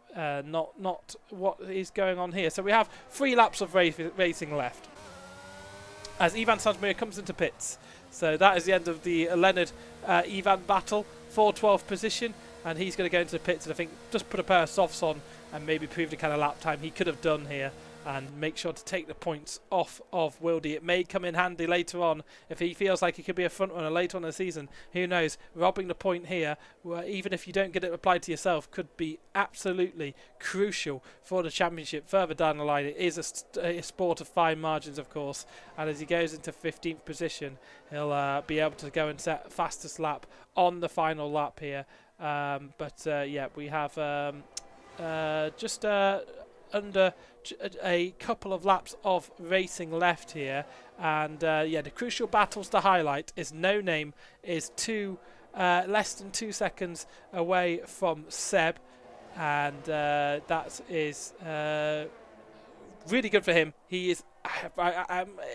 not what is going on here. So we have 3 laps of racing left as Ivan Santamaria comes into pits. So that is the end of the Leonard Ivan battle for 12th position, and he's going to go into the pits and I think just put a pair of softs on and maybe prove the kind of lap time he could have done here, and make sure to take the points off of Wildy. It may come in handy later on if he feels like he could be a front runner later on in the season. Who knows? Robbing the point here, even if you don't get it applied to yourself, could be absolutely crucial for the championship further down the line. It is a sport of fine margins, of course, and as he goes into 15th position, he'll be able to go and set fastest lap on the final lap here. Yeah, we have just under a couple of laps of racing left here, and yeah, the crucial battles to highlight is No Name is less than 2 seconds away from Seb, and that is really good for him. He is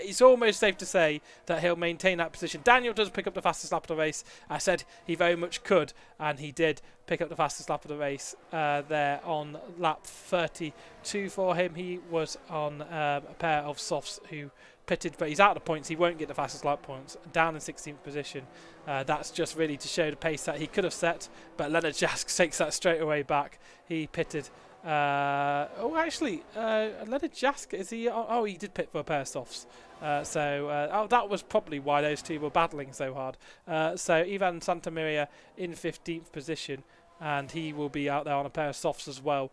it's almost safe to say that he'll maintain that position. Daniel does pick up the fastest lap of the race. I said he very much could, and he did pick up the fastest lap of the race there on lap 32 for him. He was on a pair of softs who pitted, but he's out of the points. He won't get the fastest lap points. Down in 16th position. That's just really to show the pace that he could have set, but Leonard Jask takes that straight away back. He pitted. Leonard Jask, is he? Oh, he did pit for a pair of softs. That was probably why those two were battling so hard. So Ivan Santamaria in 15th position, and he will be out there on a pair of softs as well.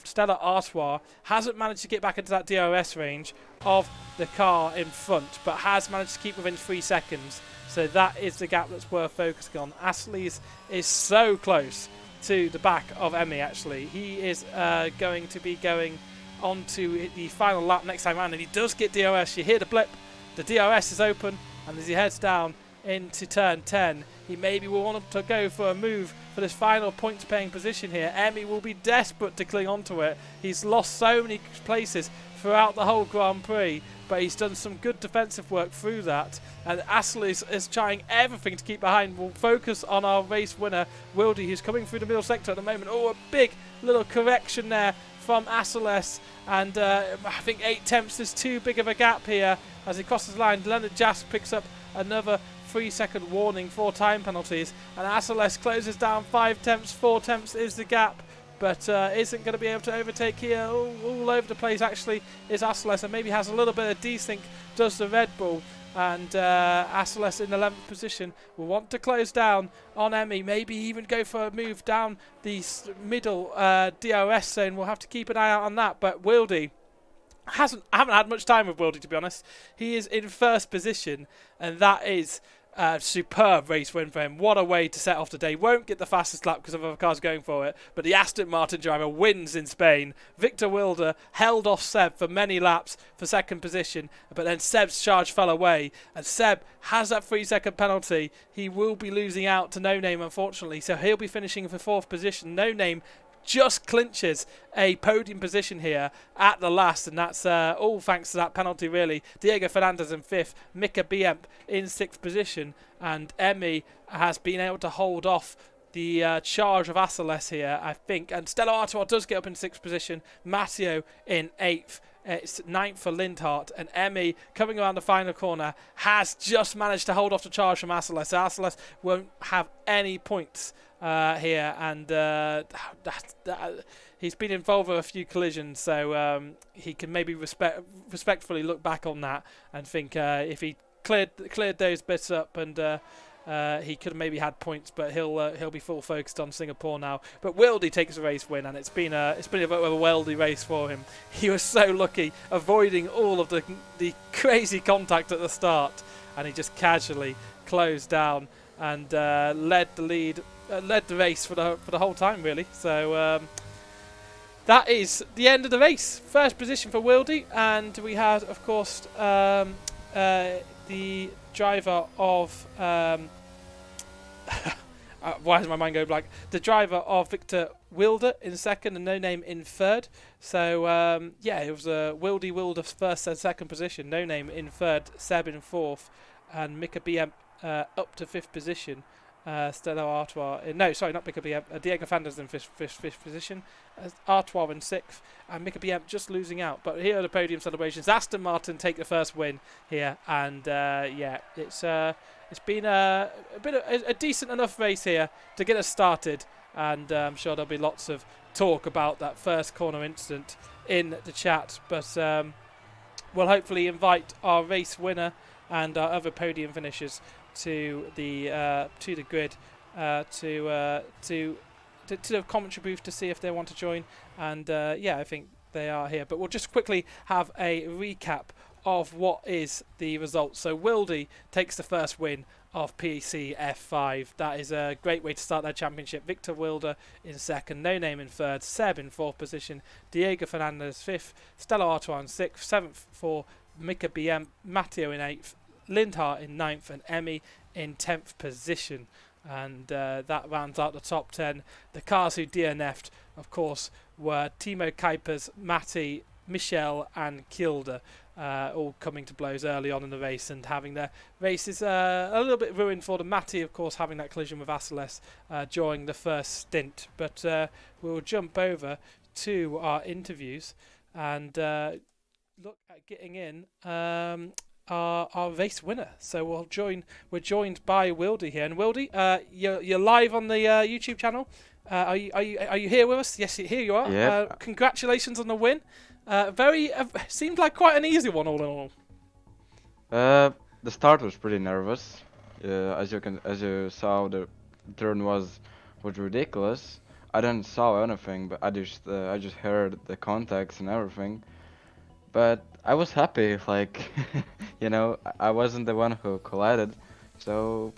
Stella Artois hasn't managed to get back into that DRS range of the car in front, but has managed to keep within 3 seconds. So that is the gap that's worth focusing on. Astley's is so close to the back of Emmy, actually. He is going to be going on to the final lap next time round, and he does get DRS. You hear the blip, the DRS is open, and as he heads down into turn 10, he maybe will want to go for a move for this final points paying position here. Emmy will be desperate to cling onto it. He's lost so many places throughout the whole Grand Prix, but he's done some good defensive work through that, and Astley is trying everything to keep behind. We'll focus on our race winner, Wildy, who's coming through the middle sector at the moment. Oh, a big little correction there from Asseles, and I think 8 tenths is too big of a gap here as he crosses the line. Leonard Jask picks up another 3-second warning for time penalties, and Asseles closes down 5 tenths. 4 tenths is the gap, but isn't going to be able to overtake here. All over the place actually is Asseles, and maybe has a little bit of desync, does the Red Bull, and Asseles in 11th position will want to close down on Emmy, maybe even go for a move down the middle DRS zone. We'll have to keep an eye out on that, but Wildy I haven't had much time with Wildy, to be honest. He is in first position, and that is a superb race win for him. What a way to set off the day. Won't get the fastest lap because of other cars going for it, but the Aston Martin driver wins in Spain. Victor Wilder held off Seb for many laps for second position, but then Seb's charge fell away, and Seb has that 3-second penalty. He will be losing out to No Name, unfortunately, so he'll be finishing for 4th position. No Name just clinches a podium position here at the last, and that's all thanks to that penalty, really. Diego Fernandez in 5th, Mika Biemp in 6th position, and Emmy has been able to hold off the charge of Asseles here, I think, and Stella Artois does get up in 6th position, Matteo in 8th. It's 9th for Lindhart, and Emmy, coming around the final corner, has just managed to hold off the charge from Asseles. So Asseles won't have any points here, and he's been involved with a few collisions, so he can maybe respectfully look back on that and think if he cleared those bits up, and he could have maybe had points, but he'll be full focused on Singapore now. But Wildy takes a race win, and it's been a bit of a weldy race for him. He was so lucky, avoiding all of the crazy contact at the start, and he just casually closed down and led the race for the whole time really. So that is the end of the race. First position for Wildy, and we had, of course, the driver of. Why does my mind go blank? The driver of Victor Wilder in second and No Name in third. So, it was Wilder first and second position. No Name in third, Seb in fourth, and Mika BM up to fifth position. Stella Artois, no, sorry, not Mika BM. Diego Fanders in fifth position. Artois in sixth, and Mika BM just losing out. But here are the podium celebrations. Aston Martin take the first win here, and it's been a decent enough race here to get us started, and I'm sure there'll be lots of talk about that first corner incident in the chat. But we'll hopefully invite our race winner and our other podium finishers to the grid to the commentary booth to see if they want to join, and I think they are here. But we'll just quickly have a recap of what is the result. So Wildy takes the first win of PC F5. That is a great way to start their championship. Victor Wilder in second, No Name in third, Seb in fourth position, Diego Fernandez fifth, Stella Artois in sixth, seventh for Mika BM, Matteo in eighth, Lindhart in ninth, and Emmy in 10th position. And that rounds out the top 10. The cars who DNF'd, of course, were Timo Kuipers, Matti, Michel, and Kilde, all coming to blows early on in the race and having their races a little bit ruined for them. Matti, of course, having that collision with Asiles during the first stint. But we'll jump over to our interviews and look at getting in our race winner. So we're joined by Wildy here, and Wildy, you're live on the YouTube channel. Are you here with us? Yes, here you are. Yeah. Congratulations on the win. Seemed like quite an easy one all in all. The start was pretty nervous. As you saw, the turn was ridiculous. I didn't saw anything, but I just heard the contacts and everything. But I was happy, like, I wasn't the one who collided, so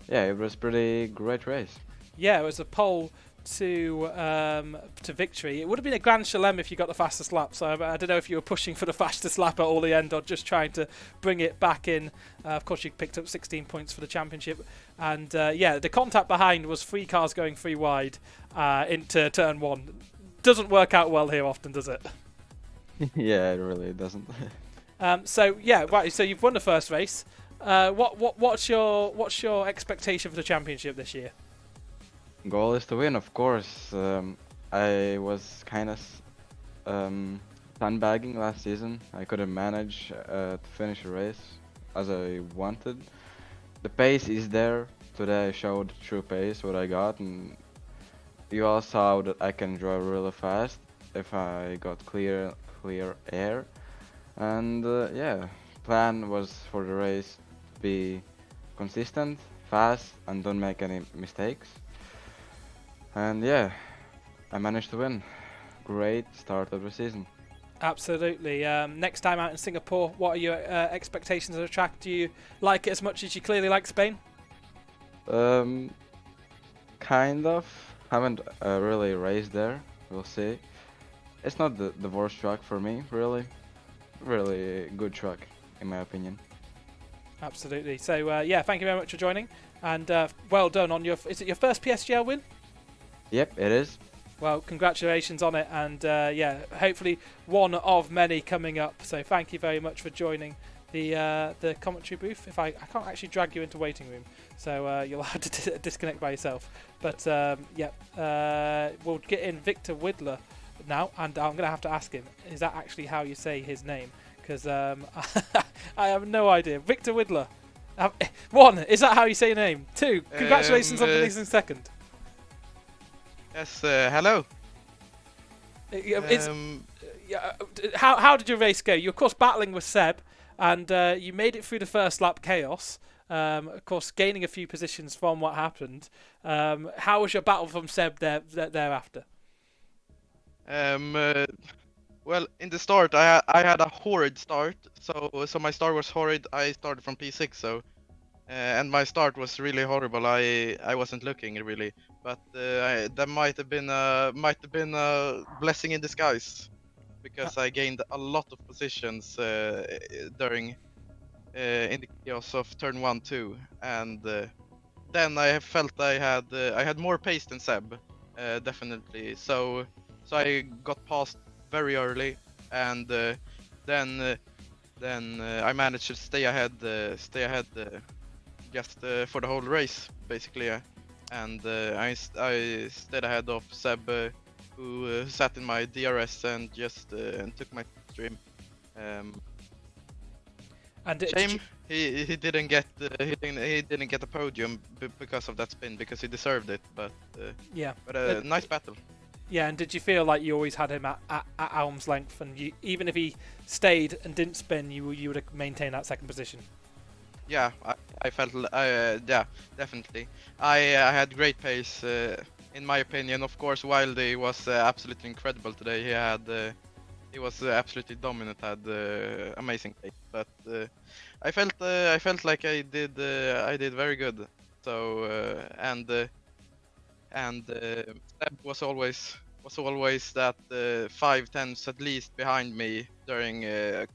yeah, it was pretty great race. Yeah, it was a pole to victory. It would have been a Grand Chelem if you got the fastest lap, so I don't know if you were pushing for the fastest lap at all the end or just trying to bring it back in. Of course, you picked up 16 points for the championship, and the contact behind was 3 cars going 3 wide into turn 1. Doesn't work out well here often, does it? Yeah, it really doesn't. So you've won the first race. What's your expectation for the championship this year? Goal is to win, of course. I was kind of sandbagging last season. I couldn't manage to finish a race as I wanted. The pace is there. Today I showed true pace, what I got, and you all saw that I can drive really fast if I got clear air. And plan was for the race to be consistent, fast, and don't make any mistakes. And I managed to win. Great start of the season. Absolutely. Next time out in Singapore, what are your expectations of the track? Do you like it as much as you clearly like Spain? Kind of. Haven't really raced there. We'll see. It's not the worst track for me, really. Really good track, in my opinion. Absolutely. So, thank you very much for joining. And well done on is it your first PSGL win? Yep, it is. Well, congratulations on it. And hopefully one of many coming up. So thank you very much for joining the commentary booth. I can't actually drag you into waiting room, so you'll have to disconnect by yourself. But we'll get in Victor Widler now, and I'm going to have to ask him, is that actually how you say his name? Because I have no idea. Victor Widler. 1, is that how you say your name? 2, congratulations on finishing second. Yes, hello. How did your race go? You're of course battling with Seb, and you made it through the first lap chaos. Of course, gaining a few positions from what happened. How was your battle from Seb thereafter? Well, in the start, I had a horrid start. So my start was horrid. I started from P6, so and my start was really horrible. I wasn't looking really, but that might have been a blessing in disguise because I gained a lot of positions during in the chaos of turn 1-2, and then I felt I had more pace than Seb, definitely. So I got past very early, and then uh, then I managed to stay ahead just for the whole race basically, and I stayed ahead of Seb, who sat in my DRS and just and took my stream. Um, And did Shame you, he didn't get a podium because of that spin, because he deserved it. But yeah. nice battle. Yeah, and did you feel like you always had him at arm's length, and even if he stayed and didn't spin, you would have maintained that second position? Yeah, I felt yeah, definitely. I had great pace, in my opinion. Of course, Wildy was absolutely incredible today. He was absolutely dominant, had amazing pace. But I felt like I did very good. So Seb was always that 5 tenths at least behind me during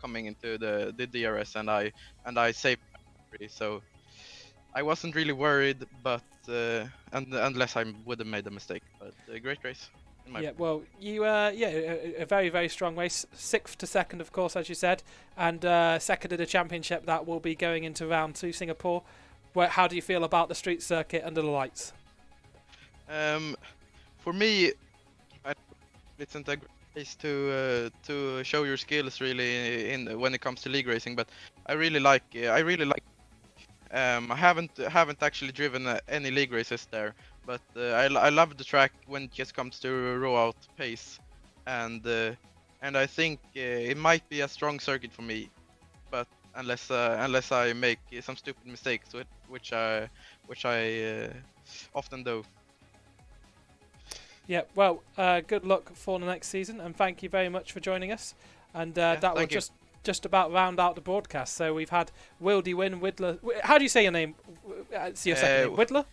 coming into the DRS, and I saved my victory, so I wasn't really worried, but unless I would have made a mistake. But great race. Yeah, well, you a very, very strong race, 6th to 2nd, of course, as you said, and second in the championship that will be going into round 2 Singapore. How do you feel about the street circuit under the lights? For me, it's not a great place to show your skills really in when it comes to league racing, but I really like I haven't actually driven any league races there, but I love the track when it just comes to raw out pace, and I think it might be a strong circuit for me, but unless I make some stupid mistakes, which I often do. Yeah, well, good luck for the next season, and thank you very much for joining us. And that will thank you. just about round out the broadcast. So we've had Wildy win, Widler. How do you say your name? It's your second name, Widler?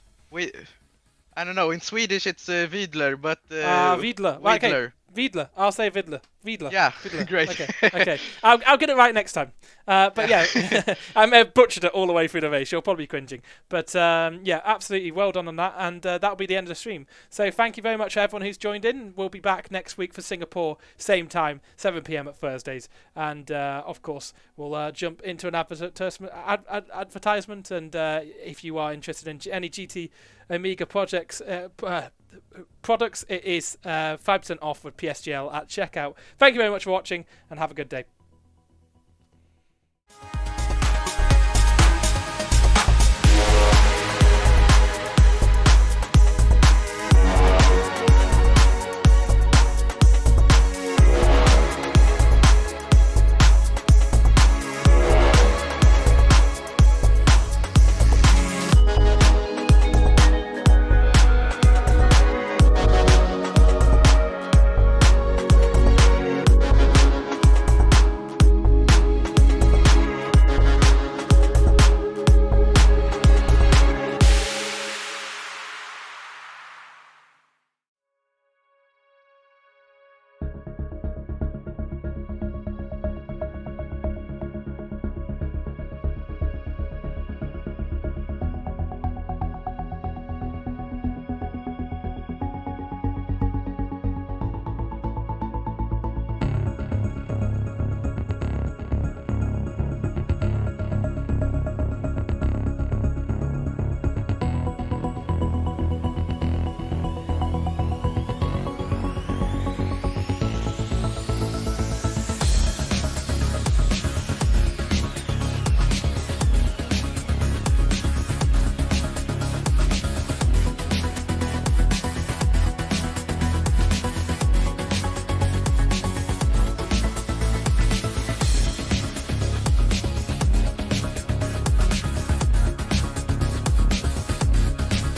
I don't know. In Swedish, it's Vidler, but Vidler. Right, okay. Vidler. Vidler. I'll say Vidler. Vidler. Yeah, Vidler. great. Okay. I'll get it right next time. But yeah, I may have butchered it all the way through the race. You're probably cringing. But yeah, absolutely well done on that. And that'll be the end of the stream. So thank you very much, everyone who's joined in. We'll be back next week for Singapore, same time, 7 p.m. at Thursdays. And of course, we'll jump into an advertisement. And if you are interested in any GT Amiga products, it is 5% off with PSGL at checkout. Thank you very much for watching, and have a good day.